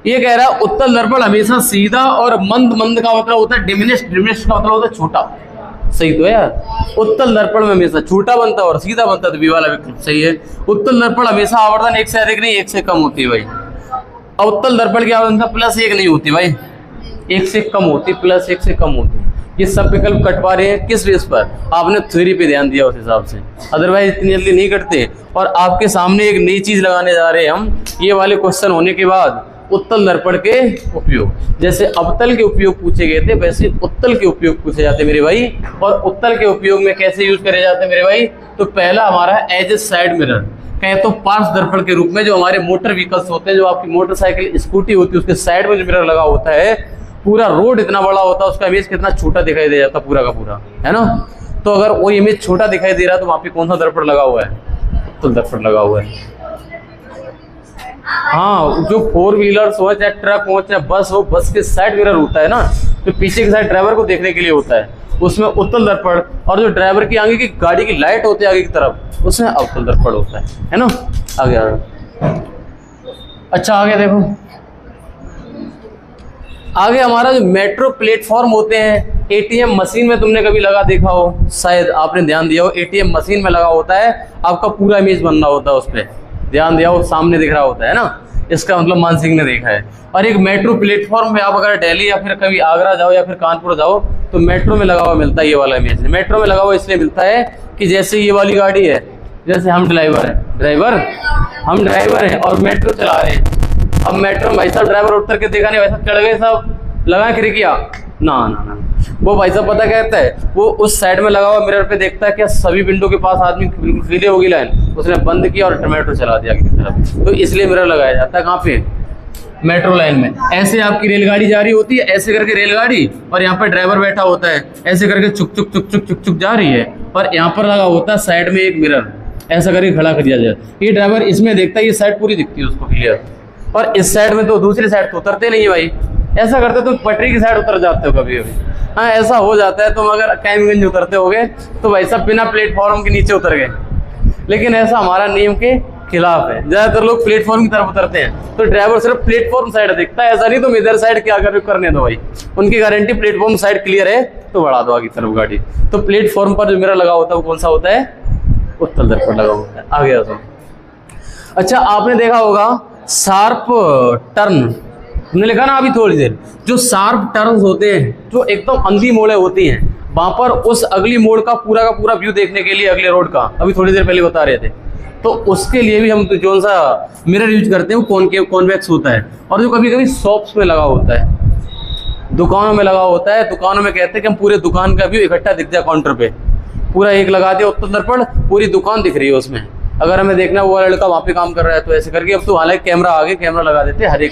ये कह रहा है उत्तल दर्पण हमेशा सीधा और मंद, मंद का मतलब होता है डिमिनिश, डिमिनिश का मतलब होता है छोटा। सही तो है यार। उत्तल दर्पण में हमेशा छोटा बनता है और सीधा बनता है, तो बी वाला विकल्प सही है। उत्तल दर्पण हमेशा आवर्धन 1 से अधिक नहीं 1 से कम होती है भाई। अवतल दर्पण की आवर्धनता +1 नहीं होती भाई, 1 से कम होती, +1 से कम होती। ये सब विकल्प कट पा रहे हैं किस बेस पर? आपने थ्योरी पे ध्यान दिया उस हिसाब से, अदरवाइज इतनी जल्दी नहीं कटते। और आपके सामने एक नई चीज लगाने जा रहे हैं हम, ये वाले क्वेश्चन होने के बाद उत्तल दर्पण के उपयोग। जैसे अवतल के उपयोग पूछे गए थे वैसे उत्तल के उपयोग पूछे जाते मेरे भाई। और उत्तल के उपयोग में कैसे यूज करे जाते हैं मेरे भाई? तो पहला हमारा एज ए साइड मिरर, कहें तो पार्श्व दर्पण के रूप में, जो हमारे मोटर व्हीकल्स होते हैं, जो आपकी मोटरसाइकिल स्कूटी होती है उसके साइड में जो मिरर लगा होता है, पूरा रोड इतना बड़ा होता है, उसका इमेज कितना छोटा दिखाई दे जाता पूरा का पूरा, है ना। तो अगर वो इमेज छोटा दिखाई दे रहा है तो वहां पे कौन सा दर्पण लगा हुआ है? उत्तल दर्पण लगा हुआ है। हाँ, जो 4 व्हीलर्स हो चाहे ट्रक हो चाहे बस हो, बस के साइड मिरर होता है ना, जो पीछे के साइड ड्राइवर को देखने के लिए होता है, उसमें उत्तल दर्पण। और जो ड्राइवर की आगे की गाड़ी की लाइट होती है आगे की तरफ, उसमें अवतल दर्पण होता है ना। आगे अच्छा आगे देखो, आगे हमारा जो मेट्रो प्लेटफॉर्म होते हैं, एटीएम मशीन में तुमने कभी लगा देखा हो, शायद आपने ध्यान दिया हो, एटीएम मशीन में लगा होता है, आपका पूरा इमेज बनना होता है उस पर, ध्यान दिया हो, सामने दिख रहा होता है ना। इसका मतलब मानसिंह ने देखा है। और एक मेट्रो प्लेटफॉर्म पे आप अगर दिल्ली या फिर कभी आगरा जाओ या फिर कानपुर जाओ तो मेट्रो में लगा हुआ मिलता है ये वाला इमेज। मेट्रो में लगा हुआ इसलिए मिलता है कि जैसे ये वाली गाड़ी है, जैसे हम हम ड्राइवर हैं और मेट्रो चला रहे हैं। अब मेट्रो में भाई साहब ड्राइवर उतर के देखा नहीं, भाई साहब चढ़ गए साहब, लगा खिड़कियाँ, ना ना ना, वो भाई साहब पता कहता है, वो उस साइड में लगा हुआ मिरर पे देखता है क्या सभी विंडो के पास आदमी बिल्कुल फ्रीली होगी लाइन, उसने बंद किया और मेट्रो चला दिया आगे की तरफ। तो इसलिए मिरर लगाया जाता है कहाँ पे, मेट्रो लाइन में। ऐसे आपकी रेलगाड़ी जा रही होती है, ऐसे करके रेलगाड़ी, और यहाँ पर ड्राइवर बैठा होता है, ऐसे करके चुक चुक चुक चुक चुक चुक जा रही है, और यहाँ पर लगा होता है साइड में एक मिरर, ऐसा करके खड़ा कर दिया जाए। ये ड्राइवर इसमें देखता है, ये साइड पूरी दिखती है उसको क्लियर, और इस साइड में तो दूसरी साइड तो उतरते नहीं है भाई। ऐसा करते तो पटरी की साइड उतर जाते हो कभी कभी। हाँ ऐसा हो जाता है, तुम अगर कैमगंज उतरते होगे तो भाई सब बिना प्लेटफॉर्म के नीचे उतर गए, लेकिन ऐसा हमारा नियम के खिलाफ है। ज्यादातर लोग प्लेटफॉर्म की तरफ उतरते हैं, तो ड्राइवर सिर्फ प्लेटफॉर्म साइड देखता है। ऐसा नहीं तुम इधर साइड क्या करने दो भाई, उनकी गारंटी प्लेटफॉर्म साइड क्लियर है तो बढ़ा दो आगे तरफ गाड़ी। तो प्लेटफॉर्म पर जो मिरर लगा होता है वो कौन सा होता है, उत्तल दर्पण लगा होता है। आगे आ जाओ। अच्छा आपने देखा होगा शार्प टर्न, हमने लिखा ना अभी थोड़ी देर, जो शार्प टर्न्स होते हैं जो एकदम अंधी मोड़े होती हैं, वहां पर उस अगली मोड़ का पूरा व्यू देखने के लिए अगले रोड का अभी थोड़ी देर पहले बता रहे थे, तो उसके लिए भी हम जो सा मिरर यूज करते हैं वो कॉन्वेक्स होता है। और जो कभी कभी शॉप्स में लगा होता है, दुकानों में लगा होता है, दुकानों में कहते हैं कि हम पूरे दुकान का व्यू इकट्ठा दिख जाए काउंटर पे, पूरा एक लगा दिया उत्तल दर्पण, पूरी दुकान दिख रही है उसमें। अगर हमें देखना वो लड़का वहाँ पे काम कर रहा है तो ऐसे करके, अब तो हालांकि कैमरा आगे कैमरा लगा देते हर एक,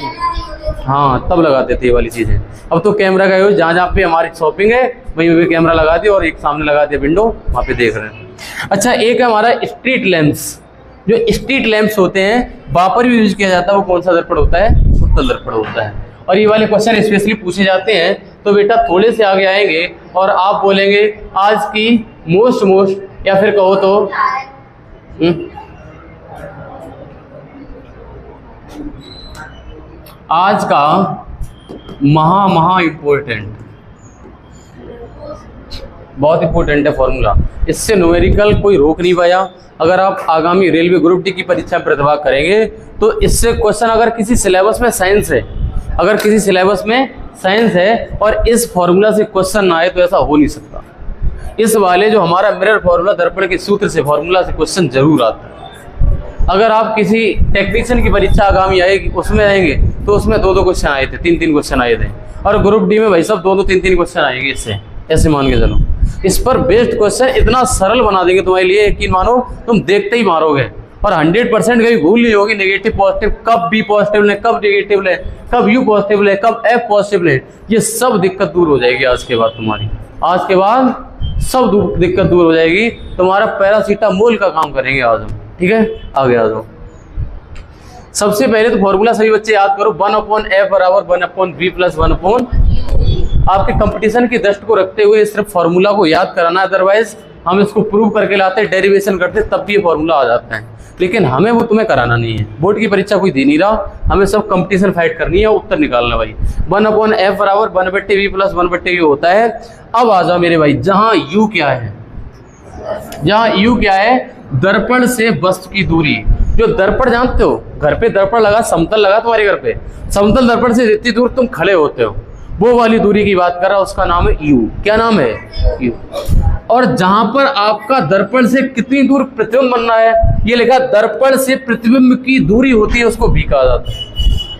हाँ तब लगा देते ये वाली चीज़ें। अब तो कैमरा का यूज जहाँ जहाँ पे हमारी शॉपिंग है वहीं पे कैमरा लगा दिया और एक सामने लगा दिया विंडो, वहाँ पे देख रहे हैं। अच्छा एक है हमारा स्ट्रीट लैंप्स, जो स्ट्रीट लैंप्स होते हैं वहाँ पर भी यूज किया जाता है, वो कौन सा दर्पण होता है, उत्तल दर्पण होता है। और ये वाले क्वेश्चन स्पेशली पूछे जाते हैं, तो बेटा थोड़े से आगे आएंगे और आप बोलेंगे आज की मोस्ट या फिर कहो तो आज का महा इम्पोर्टेंट, बहुत इंपॉर्टेंट है फॉर्मूला, इससे न्यूमेरिकल कोई रोक नहीं पाया। अगर आप आगामी रेलवे ग्रुप डी की परीक्षा में प्रतिभाग करेंगे तो इससे क्वेश्चन, अगर किसी सिलेबस में साइंस है, अगर किसी सिलेबस में साइंस है और इस फॉर्मूला से क्वेश्चन ना आए तो ऐसा हो नहीं सकता। इस वाले जो हमारा मिरर फॉर्मूला दर्पण के सूत्र से फॉर्मूला से क्वेश्चन जरूर आता है। अगर आप किसी टेक्नीशियन की परीक्षा आगामी आएगी उसमें आएंगे तो उसमें 2-2 क्वेश्चन आए थे, 3-3 क्वेश्चन आए थे, और ग्रुप डी में भाई सब 2-2 3-3 क्वेश्चन आएंगे इससे, ऐसे मान के चलो। इस पर बेस्ड क्वेश्चन इतना सरल बना देंगे तुम्हारे लिए, यकीन मानो तुम देखते ही मारोगे, और 100% कभी भूल नहीं होगी नेगेटिव पॉजिटिव, कब बी पॉजिटिव है, कब नेगेटिव है, कब यू पॉजिटिव है, कब एफ पॉजिटिव है, ये सब दिक्कत दूर हो जाएगी आज के बाद तुम्हारी। आज के बाद सब दिक्कत दूर हो जाएगी, तुम्हारा पैरासीटामोल का काम करेंगे आज हम, ठीक है। आगे आ जाओ। सबसे पहले तो फॉर्मूला सभी बच्चे याद करो, 1/f बराबर 1/v प्लस 1/। आपके कंपटीशन की दृष्टि को रखते हुए सिर्फ फॉर्मूला को याद कराना, अदरवाइज हम इसको प्रूव करके लाते, डेरिवेशन करते, तब भी ये फॉर्मूला आ जाता है, लेकिन हमें वो तुम्हें कराना नहीं है। बोर्ड की परीक्षा कोई दे नहीं रहा, हमें सब कंपटीशन फाइट करनी है, उत्तर निकालना भाई। 1/f बराबर 1/v प्लस 1/u होता है। अब आ जाओ मेरे भाई, जहाँ u क्या है, जहाँ u क्या है, दर्पण से वस्तु की दूरी। जो दर्पण जानते हो, घर पे दर्पण लगा, समतल लगा तुम्हारे घर पे, समतल दर्पण से जितनी दूर तुम खड़े होते हो वो वाली दूरी की बात कर रहा, उसका नाम है u। क्या नाम है, u। और जहां पर आपका दर्पण से कितनी दूर प्रतिबिंब बनना है, ये लिखा दर्पण से प्रतिबिंब की दूरी होती है, उसको भी कहा जाता है।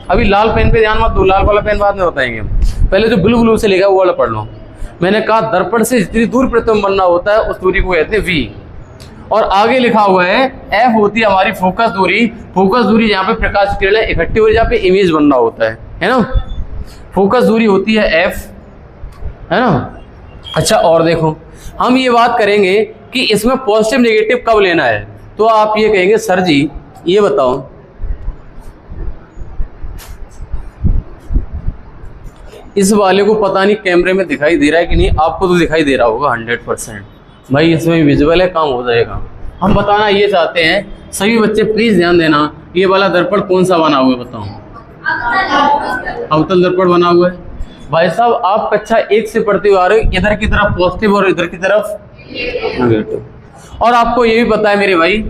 अभी लाल पेन पे ध्यान मत दो, लाल वाला पेन बाद में बताएंगे हम, पहले जो ब्लू ब्लू से लिखा वो वाला पढ़ लो। मैंने कहा दर्पण से जितनी दूर प्रतिबिंब बनना होता है उस दूरी को कहते हैं v। और आगे लिखा हुआ है f होती है हमारी फोकस दूरी। फोकस दूरी जहाँ पे प्रकाश की किरणें इकट्ठी हो रही, जहाँ पे इमेज बनना होता है ना, फोकस दूरी होती है f, है ना। अच्छा और देखो, हम ये बात करेंगे कि इसमें पॉजिटिव नेगेटिव कब लेना है, तो आप ये कहेंगे सर जी ये बताओ, इस वाले को पता नहीं कैमरे में दिखाई दे रहा है कि नहीं, आपको तो दिखाई दे रहा होगा 100% भाई, इसमें विजुअल है, काम हो जाएगा। हम बताना ये चाहते हैं, सभी बच्चे प्लीज ध्यान देना, ये वाला दर्पण कौन सा बना हुआ है बताओ, अवतल दर्पण बना हुआ है। भाई साहब आप कक्षा 1 से पढ़ते हुए आ रहे हो, इधर की तरफ पॉजिटिव और इधर की तरफ नेगेटिव। और आपको ये भी पता है मेरे भाई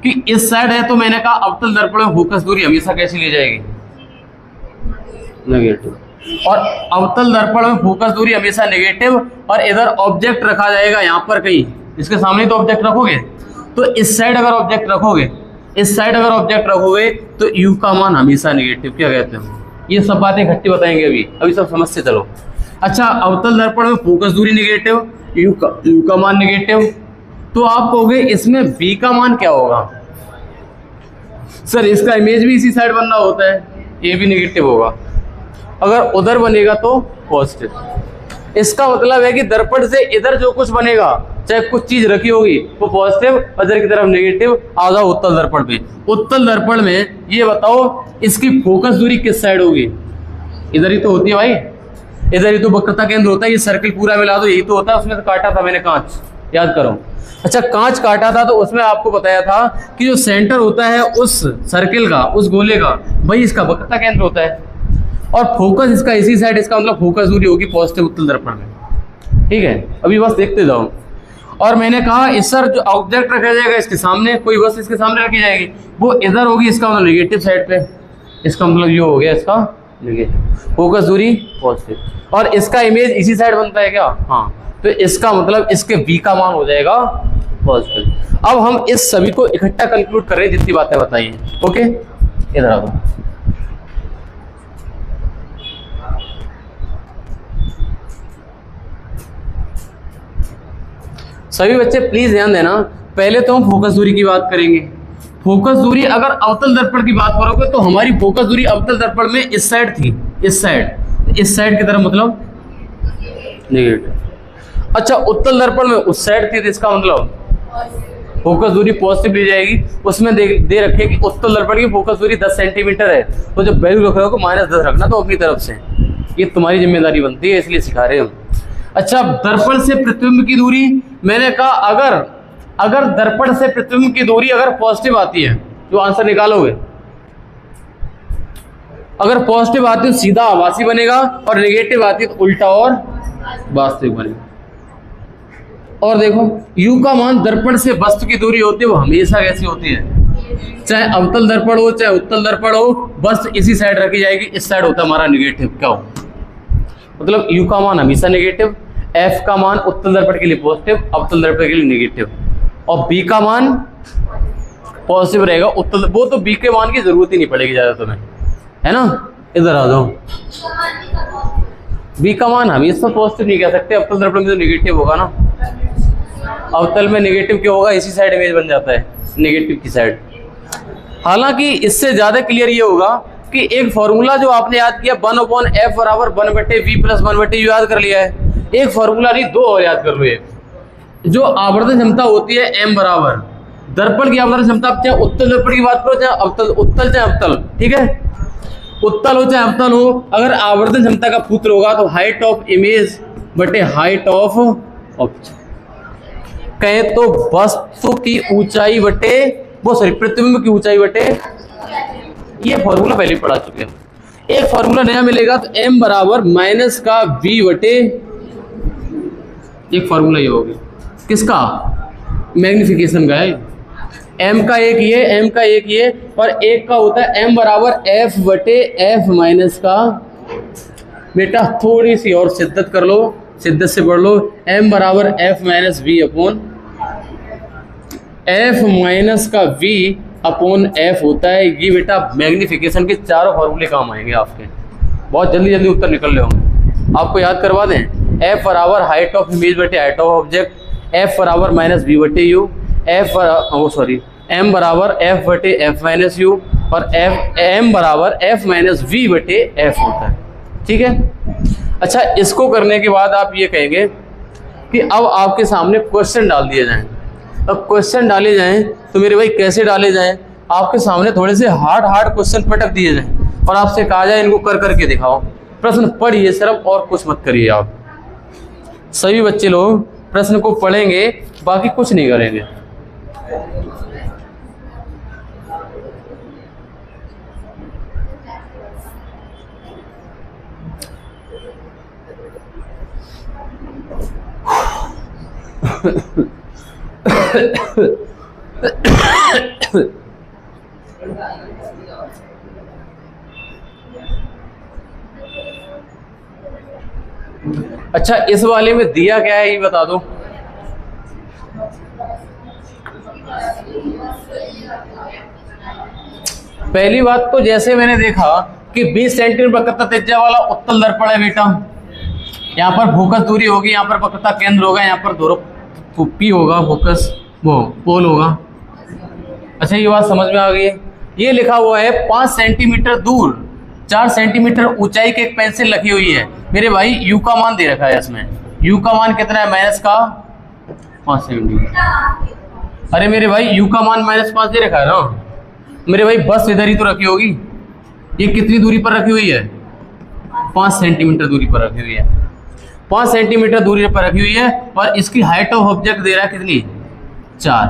कि इस साइड है तो मैंने कहा अवतल दर्पण में फोकस दूरी हमेशा कैसी ली जाएगी, नेगेटिव। और अवतल दर्पण में फोकस दूरी हमेशा नेगेटिव, और इधर ऑब्जेक्ट रखा जाएगा यहाँ पर कहीं, इसके सामने तो ऑब्जेक्ट रखोगे, तो इस साइड अगर ऑब्जेक्ट रखोगे, इस साइड अगर ऑब्जेक्ट रखोगे तो u का मान हमेशा नेगेटिव। क्या कहते हैं, ये सब बातें इकट्ठी बताएंगे अभी सब समझते चलो। अच्छा, अवतल दर्पण में फोकस दूरी नेगेटिव, u का मान नेगेटिव, तो आप कहोगे इसमें v का मान क्या होगा, सर इसका इमेज भी इसी साइड बनना होता है, ये भी नेगेटिव होगा, अगर उधर बनेगा तो पॉजिटिव। इसका मतलब है कि दर्पण से इधर जो कुछ बनेगा, चाहे कुछ चीज रखी होगी वो पॉजिटिव, इधर की तरफ नेगेटिव। आ जाओ उत्तल दर्पण पे। उत्तल दर्पण में ये बताओ इसकी फोकस दूरी किस साइड होगी, इधर ही तो होती है भाई, इधर ही तो वक्रता केंद्र होता है, ये सर्किल पूरा मिला दो, यही तो होता है। उसमें तो काटा था मैंने कांच, याद करो। अच्छा, कांच काटा था तो उसमें आपको बताया था कि जो सेंटर होता है उस सर्किल का, उस गोले का, भाई इसका वक्रता केंद्र होता है, और फोकस इसका इसी साइड, इसका मतलब फोकस दूरी होगी पॉजिटिव उत्तल दर्पण में। ठीक है, अभी बस देखते जाओ। और मैंने कहा इस सर जो ऑब्जेक्ट रखा जाएगा इसके सामने, कोई वस्तु इसके सामने रखी जाएगी, वो इधर होगी, इसका मतलब नेगेटिव साइड पे, इसका मतलब ये हो गया इसका नेगेटिव, फोकस दूरी पॉजिटिव, और इसका इमेज इसी साइड बनता है क्या, हाँ, तो इसका मतलब इसके v का मान हो जाएगा पॉजिटिव। अब हम इस सभी को इकट्ठा कंक्लूड कर रहे हैं, जितनी बातें बताई हैं। ओके, इधर आओ। सभी बच्चे प्लीज ध्यान देना, पहले तो हम फोकस दूरी की बात करेंगे। फोकस दूरी अगर अवतल दर्पण की बात करोगे तो हमारी फोकस दूरी अवतल दर्पण में इस साइड थी, इस साइड की तरफ मतलब नेगेटिव। अच्छा, उत्तल दर्पण में उस साइड थी, तो इसका मतलब फोकस दूरी पॉजिटिव ली जाएगी। उसमें दे रखे कि उत्तल दर्पण की फोकस दूरी 10 सेंटीमीटर है, तो जब वैल्यू रख रहे हो -10 रखना तो अपनी तरफ से, ये तुम्हारी जिम्मेदारी बनती है, इसलिए सिखा रहे हम। अच्छा, दर्पण से प्रतिबिंब की दूरी, मैंने कहा अगर दर्पण से प्रतिबिंब की दूरी अगर पॉजिटिव आती है तो आंसर निकालोगे, अगर पॉजिटिव आती है तो सीधा आभासी बनेगा, और नेगेटिव आती है तो उल्टा और वास्तविक बनेगा। और देखो u का मान दर्पण से वस्तु की दूरी होती है, वो हमेशा कैसी होती है, चाहे अवतल दर्पण हो चाहे उत्तल दर्पण हो, वस्तु इसी साइड रखी जाएगी, इस साइड होता है हमारा नेगेटिव। क्या हो, मतलब u का मान हमेशा नेगेटिव, f का मान उत्तल दर्पण के लिए पॉजिटिव, अवतल दर्पण के लिए नेगेटिव, और b का मान पॉजिटिव रहेगा उत्तल, वो तो b के मान की जरूरत ही नहीं पड़ेगी ज्यादा तुम्हें, है ना। इधर आ जाओ, b का मान हम इसमें पॉजिटिव नहीं कह सकते, अवतल दर्पण में तो नेगेटिव होगा ना, अवतल में नेगेटिव क्यों होगा, इसी साइड इमेज बन जाता है नेगेटिव की साइड। हालांकि इससे ज्यादा क्लियर ये होगा कि एक फॉर्मूला जो आपने याद किया 1/f बराबर 1/v प्लस 1/u याद कर लिया है, एक फॉर्मूला नहीं दो और याद कर लो। एक जो आवर्धन क्षमता होती है m बराबर दर्पण की आवर्धन क्षमता, चाहे उत्तल दर्पण की बात करो चाहे उत्तल चाहे अवतल, ठीक है, उत्तल हो चाहे अवतल हो, अगर आवर्धन क्षमता का सूत्र होगा तो हाइट ऑफ इमेज बटे हाइट ऑफ ऑब्जेक्ट, कहे तो वस्तु की ऊंचाई बटे प्रतिबिंब की ऊंचाई बटे, ये फॉर्मूला पहले पढ़ा चुके हैं। एक फॉर्मूला नया मिलेगा तो m बराबर माइनस का v बटे, एक फॉर्मूला ये हो गया किसका, मैग्निफिकेशन का है, m का एक ये, m का एक ये, और एक का होता है m बराबर f बटे f माइनस का, बेटा थोड़ी सी और शिद्दत कर लो, शिद्दत से पढ़ लो, m बराबर f minus v upon f minus का v अपॉन f होता है। ये बेटा मैग्निफिकेशन के चारों फॉर्मूले काम आएंगे आपके, बहुत जल्दी जल्दी उत्तर निकल रहे होंगे, आपको याद करवा दें। f बराबर हाइट ऑफ इमेज बटे हाइट ऑफ ऑब्जेक्ट, f बराबर माइनस v बटे u, m बराबर f बटे f माइनस u, और m बराबर f माइनस v बटे f होता है, ठीक है। अच्छा, इसको करने के बाद आप ये कहेंगे कि अब आपके सामने क्वेश्चन डाल दिए जाएं। अब क्वेश्चन डाले जाएं तो मेरे भाई कैसे डाले जाएं, आपके सामने थोड़े से हार्ड क्वेश्चन पटक दिए जाएं और आपसे कहा जाए इनको कर करके दिखाओ, प्रश्न पढ़िए सिर्फ और कुछ मत करिए। आप सभी बच्चे लोग प्रश्न को पढ़ेंगे, बाकी कुछ नहीं करेंगे। अच्छा, इस वाले में दिया क्या है ये बता दो। पहली बात तो जैसे मैंने देखा कि 20 सेंटीमीटर वक्रता त्रिज्या वाला उत्तल दर्पण है बेटा, यहाँ पर फोकस दूरी होगी, यहाँ पर वक्रता केंद्र होगा, यहाँ पर दोनों पी होगा, फोकस वो पोल होगा। अच्छा, ये बात समझ में आ गई है। ये लिखा हुआ है 5 सेंटीमीटर दूर 4 सेंटीमीटर ऊंचाई की एक पेंसिल रखी हुई है मेरे भाई। यू का मान दे रखा है इसमें। यू का मान कितना है? माइनस का 5 सेंटीमीटर। अरे मेरे भाई यू का मान -5 दे रखा है ना मेरे भाई। बस इधर ही तो रखी होगी। ये कितनी दूरी पर रखी हुई है? 5 सेंटीमीटर दूरी पर रखी हुई है। 5 सेंटीमीटर दूरी पर रखी हुई है और इसकी हाइट ऑफ ऑब्जेक्ट दे रहा है कितनी? 4।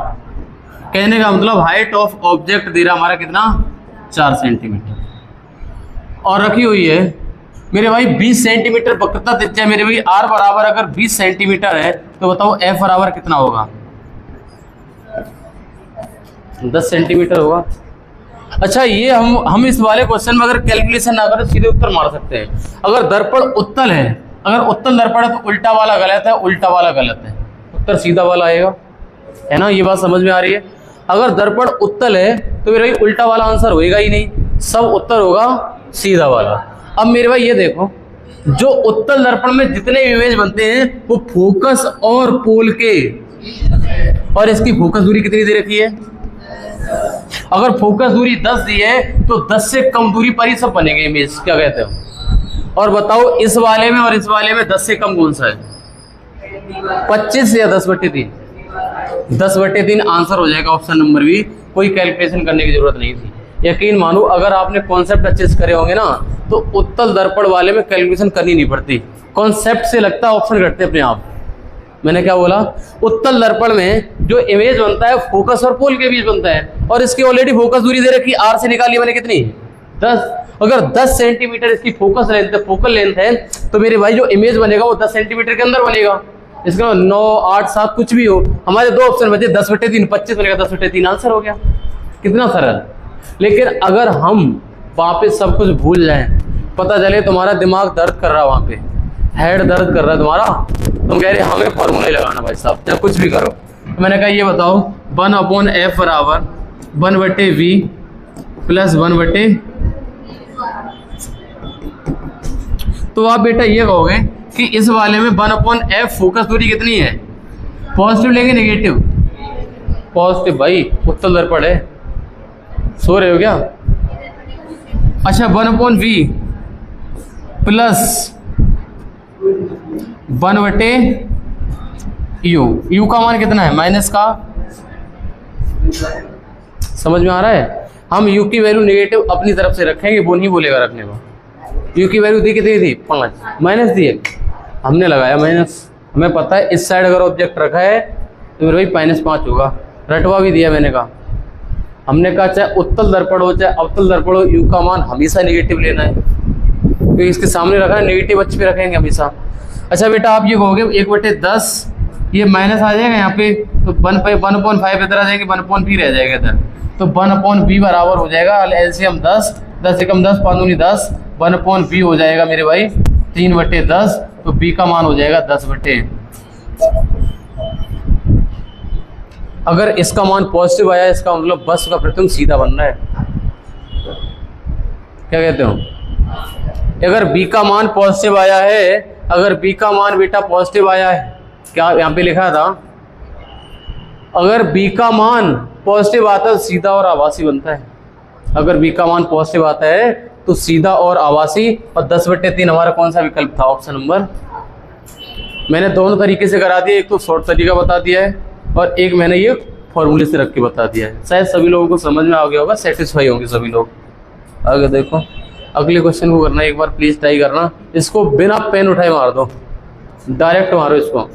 कहने का मतलब हाइट ऑफ ऑब्जेक्ट दे रहा हमारा कितना? 4 सेंटीमीटर। और रखी हुई है मेरे भाई 20 सेंटीमीटर वक्रता त्रिज्या मेरे भाई। आर बराबर अगर 20 सेंटीमीटर है तो बताओ एफ बराबर कितना होगा? 10 सेंटीमीटर होगा। अच्छा, ये हम इस वाले क्वेश्चन में अगर कैलकुलेशन ना करें सीधे उत्तर मार सकते हैं। अगर दर्पण उत्तल है, अगर उत्तल दर्पण है तो उल्टा वाला गलत है, उल्टा वाला गलत है, उत्तर सीधा वाला आएगा, है ना? ये बात समझ में आ रही है। अगर दर्पण उत्तल है तो मेरे भाई उल्टा वाला आंसर होएगा ही नहीं, सब उत्तर होगा सीधा वाला। अब मेरे भाई ये देखो, जो उत्तल दर्पण में जितने इमेज बनते हैं वो फोकस और पोल के, और इसकी फोकस दूरी कितनी दे रखी है? अगर फोकस दूरी 10 दी है तो 10 से कम दूरी पर ही सब बनेंगे इमेज, क्या कहते हो? और बताओ इस वाले में और इस वाले में 10 से कम कौन सा है? 25 या 10/3? 10/3 आंसर हो जाएगा ऑप्शन नंबर बी। कोई कैलकुलेशन करने की जरूरत नहीं थी। यकीन मानो अगर आपने कॉन्सेप्ट अच्छे से करे होंगे ना तो उत्तल दर्पण वाले में कैलकुलेशन करनी नहीं पड़ती। कॉन्सेप्ट से लगता है ऑप्शन घटते अपने आप। मैंने क्या बोला? उत्तल दर्पण में जो इमेज बनता है फोकस और पोल के बीच बनता है, और इसकी ऑलरेडी फोकस दूरी दे रखी आर से निकाली मैंने कितनी? 10। अगर 10 सेंटीमीटर इसकी फोकस लेंथ है, फोकल लेंथ है, तो मेरे भाई जो इमेज बनेगा वो 10 सेंटीमीटर के अंदर बनेगा। इसका 9, 8, 7 कुछ भी हो, हमारे दो ऑप्शन बचे। 10/3 25 बनेगा, 10/3 आंसर हो गया। कितना सरल। लेकिन अगर हम वहां पे सब कुछ भूल जाएं, पता चले तुम्हारा दिमाग दर्द कर रहा है, वहां पे हेड दर्द कर रहा है तुम्हारा, तुम कह रहे हमें फॉर्मूला लगाना भाई साहब, चाहे कुछ भी करो। तो मैंने कहा ये बताओ 1/f बराबर 1/v प्लस 1/, तो आप बेटा ये कहोगे कि इस वाले में 1/f फोकस दूरी कितनी है? पॉजिटिव लेंगे नेगेटिव? पॉजिटिव भाई, उत्तल दर्पण है। सो रहे हो क्या? अच्छा, 1/v प्लस 1/u। u का मान कितना है? माइनस का। समझ में आ रहा है? हम u की वैल्यू नेगेटिव अपनी तरफ से रखेंगे, वो नहीं बोलेगा रखने को। u की वैल्यू दी कितनी थी? 5, माइनस दी है, हमने लगाया माइनस। हमें पता है इस साइड अगर ऑब्जेक्ट रखा है तो मेरे भाई -5 होगा। रटवा भी दिया मैंने कहा। हमने कहा चाहे उत्तल दर्पण हो चाहे अवतल दर्पण हो, u का मान हमेशा नेगेटिव लेना है, क्योंकि इसके सामने रखा है, नेगेटिव अच्छे पे रखेंगे हमेशा। अच्छा बेटा, आप ये कहोगे 1/10, ये माइनस आ जाएगा यहाँ पे, तो 1/5 इधर आ जाएंगे, 1/b रह जाएगा इधर, तो 1/b बराबर हो जाएगा एलसीएम 10, 10 से कम 10, 5 दूनी 10, 1/b हो जाएगा मेरे भाई 3/10, तो b का मान हो जाएगा 10/। अगर इसका मान पॉजिटिव आया, इसका मतलब बस का प्रतिबिंब सीधा बन रहा है। क्या कहते हो? अगर b का मान पॉजिटिव आया है, अगर b का मान बेटा पॉजिटिव आया है, क्या यहाँ पे लिखा था? अगर b का मान पॉजिटिव आता है तो सीधा और आभासी बनता है। अगर b का मान पॉजिटिव आता है तो सीधा और आभासी, और 10/3 हमारा कौन सा विकल्प था? Option number. मैंने दोनों तरीके से करा दिया, एक तो शॉर्ट तरीका बता दिया है और एक मैंने ये फॉर्मूले से रख के बता दिया है। शायद सभी लोगों को समझ में आ गया होगा, सेटिस्फाई होंगे सभी लोग। आगे देखो, अगले क्वेश्चन को करना एक बार प्लीज ट्राई करना। इसको बिना पेन उठाए मार दो, डायरेक्ट मारो इसको।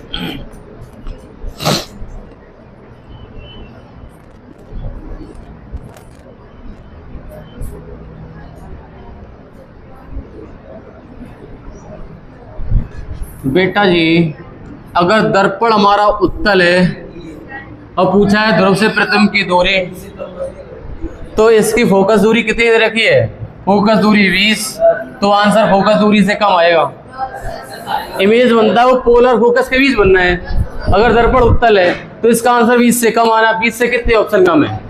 बेटा जी, अगर दर्पण हमारा उत्तल है और पूछा है ध्रुव से प्रतिबिंब की दूरी, तो इसकी फोकस दूरी कितनी दे रखी है? फोकस दूरी 20, तो आंसर फोकस दूरी से कम आएगा। इमेज बनता है वो पोलर फोकस के बीच बनना है। अगर दर्पण उत्तल है तो इसका आंसर 20 से कम आना। 20 से कितने ऑप्शन कम है?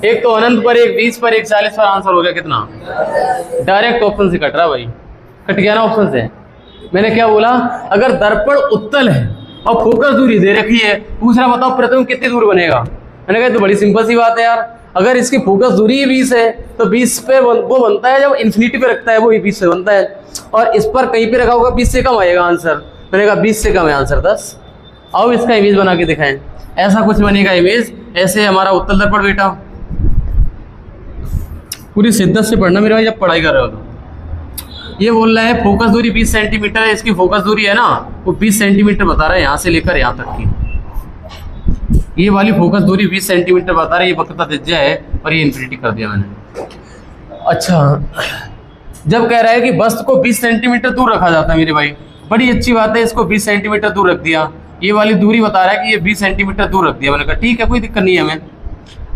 एक तो अनंत पर, एक 20 पर, एक 40 पर। आंसर हो गया कितना? डायरेक्ट ऑप्शन से कट रहा भाई, कट गया ना ऑप्शन से। मैंने क्या बोला? अगर दर्पण उत्तल है और फोकस दूरी दे रखी है, दूसरा बताओ प्रतिबिंब कितनी दूर बनेगा। मैंने कहा तो बड़ी सिंपल सी बात है यार, अगर इसकी फोकस दूरी ही 20 है तो 20 पे वो बनता है, जब इन्फिनिटी पे रखता है वो 20 से बनता है, और इस पर कहीं पे रखा होगा 20 से कम आएगा आंसर। मैंने कहा 20 से कम है आंसर 10। आओ इसका इमेज बना के दिखाएं। ऐसा कुछ बनेगा इमेज, ऐसे हमारा उत्तल दर्पण बेटा। पूरी शिद्दत से पढ़ना मेरे भाई जब पढ़ाई कर रहे हो तो। ये बोल रहा है फोकस दूरी 20 सेंटीमीटर है, इसकी फोकस दूरी है ना वो 20 सेंटीमीटर बता रहा है, यहाँ से लेकर यहाँ तक की। ये वाली फोकस दूरी 20 सेंटीमीटर बता रहा है, ये वक्रता त्रिज्या है, और ये इन्फिनिटी कर दिया मैंने। अच्छा, जब कह रहा है कि वस्तु को 20 सेंटीमीटर दूर रखा जाता है मेरे भाई, बड़ी अच्छी बात है, इसको 20 सेंटीमीटर दूर रख दिया। ये वाली दूरी बता रहा है कि ये 20 सेंटीमीटर दूर रख दिया। मैंने कहा ठीक है, कोई दिक्कत नहीं है हमें।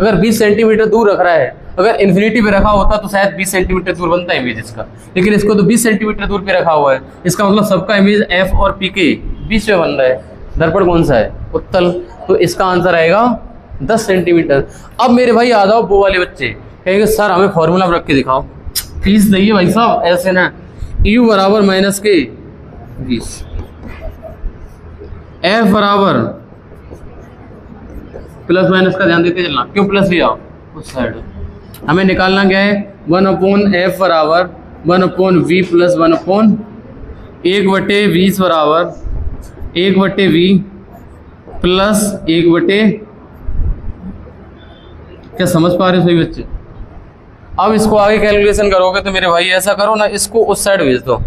अगर 20 सेंटीमीटर दूर रख रहा है, अगर इन्फिनिटी पे रखा होता तो शायद 20 सेंटीमीटर दूर बनता है इमेज इसका, लेकिन इसको तो 20 सेंटीमीटर दूर पे रखा हुआ है। इसका मतलब सबका इमेज एफ और पी के बीच में बन रहा है। दर्पण कौन सा है? उत्तल, तो इसका आंसर आएगा 10 सेंटीमीटर। अब मेरे भाई आ जाओ वो वाले बच्चे, कहेंगे सर हमें फॉर्मूला रख के दिखाओ। फीस दइए भाई साहब, ऐसे ना u बराबर माइनस के 20, एफ बराबर प्लस माइनस का ध्यान देते चलना। क्यों प्लस लिया? उस साइड हमें निकालना क्या है? 1/f बराबर 1/v प्लस 1/1/20 बराबर 1/v प्लस 1/, क्या समझ पा रहे हो सही बच्चे? अब इसको आगे कैलकुलेशन करोगे तो मेरे भाई ऐसा करो ना, इसको उस साइड भेज दो।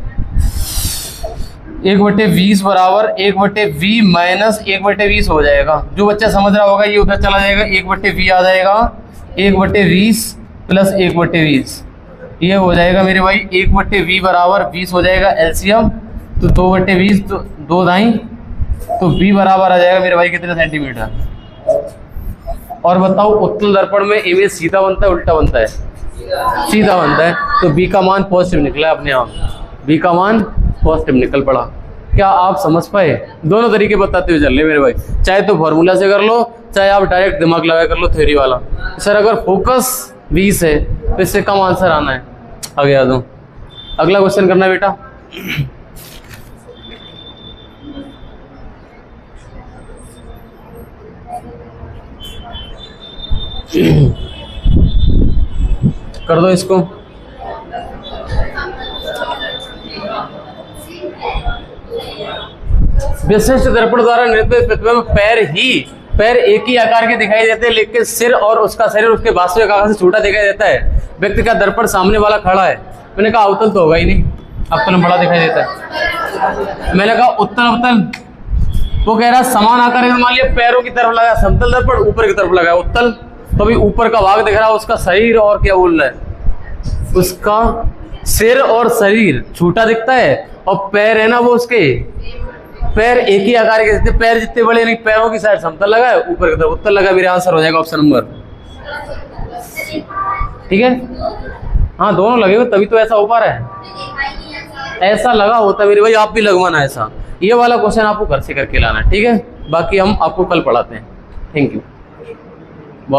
1/20 बराबर 1/v माइनस 1/20 हो जाएगा। जो बच्चा समझ रहा होगा ये उधर चला जाएगा, 1/v आ जाएगा, 1/20 प्लस 1/20 ये हो जाएगा मेरे भाई 1/v बराबर 20 हो जाएगा एलसीएम, तो 2/20 तो 2 दाई, तो v बराबर आ जाएगा मेरे भाई कितने सेंटीमीटर। और बताओ उत्तल दर्पण में इमेज सीधा बनता है उल्टा बनता है? सीधा बनता है, तो b का मान पॉजिटिव निकला अपने आप, b का मान पॉजिटिव निकल पड़ा। क्या आप समझ पाए? दोनों तरीके बताते हुए चल रहे मेरे भाई, चाहे तो फॉर्मूला से कर लो, चाहे आप डायरेक्ट दिमाग लगा कर लो थ्योरी वाला। सर अगर फोकस 20 है तो इससे कम आंसर आना है। आगे आ दो, अगला क्वेश्चन करना है बेटा। कर दो इसको। विशिष्ट दर्पण द्वारा निर्मित प्रतिबिंब पैर एक ही आकार के दिखाई देते हैं, लेकिन सिर और उसका शरीर उसके वास्तविक आकार से छोटा दिखाई देता है। व्यक्ति का दर्पण सामने वाला खड़ा है। मैंने कहा अवतल तो होगा ही नहीं, अवतल बड़ा दिखाई देता है। मैंने कहा उत्तल अवतल, वो कह रहा है समान आकार है, मान लिया पैरों की तरफ लगा समतल दर्पण, ऊपर की तरफ लगा उत्तल, तो अभी ऊपर का भाग दिख रहा है उसका शरीर, और क्या बोल रहा है उसका सिर और शरीर छोटा दिखता है, और पैर है ना वो उसके पैर एक ही आकार के, पैर जितने बड़े नहीं, पैरों की साइड समतल लगा है, ऊपर की तरफ उत्तल लगा। मेरा आंसर हो जाएगा ऑप्शन नंबर, ठीक है। हाँ दोनों लगे हुए तभी तो ऐसा हो पा रहा है, ऐसा लगा होता मेरे भाई, आप भी लगवाना ऐसा। ये वाला क्वेश्चन आपको घर से करके लाना, ठीक है। बाकी हम आपको कल पढ़ाते हैं। Thank you.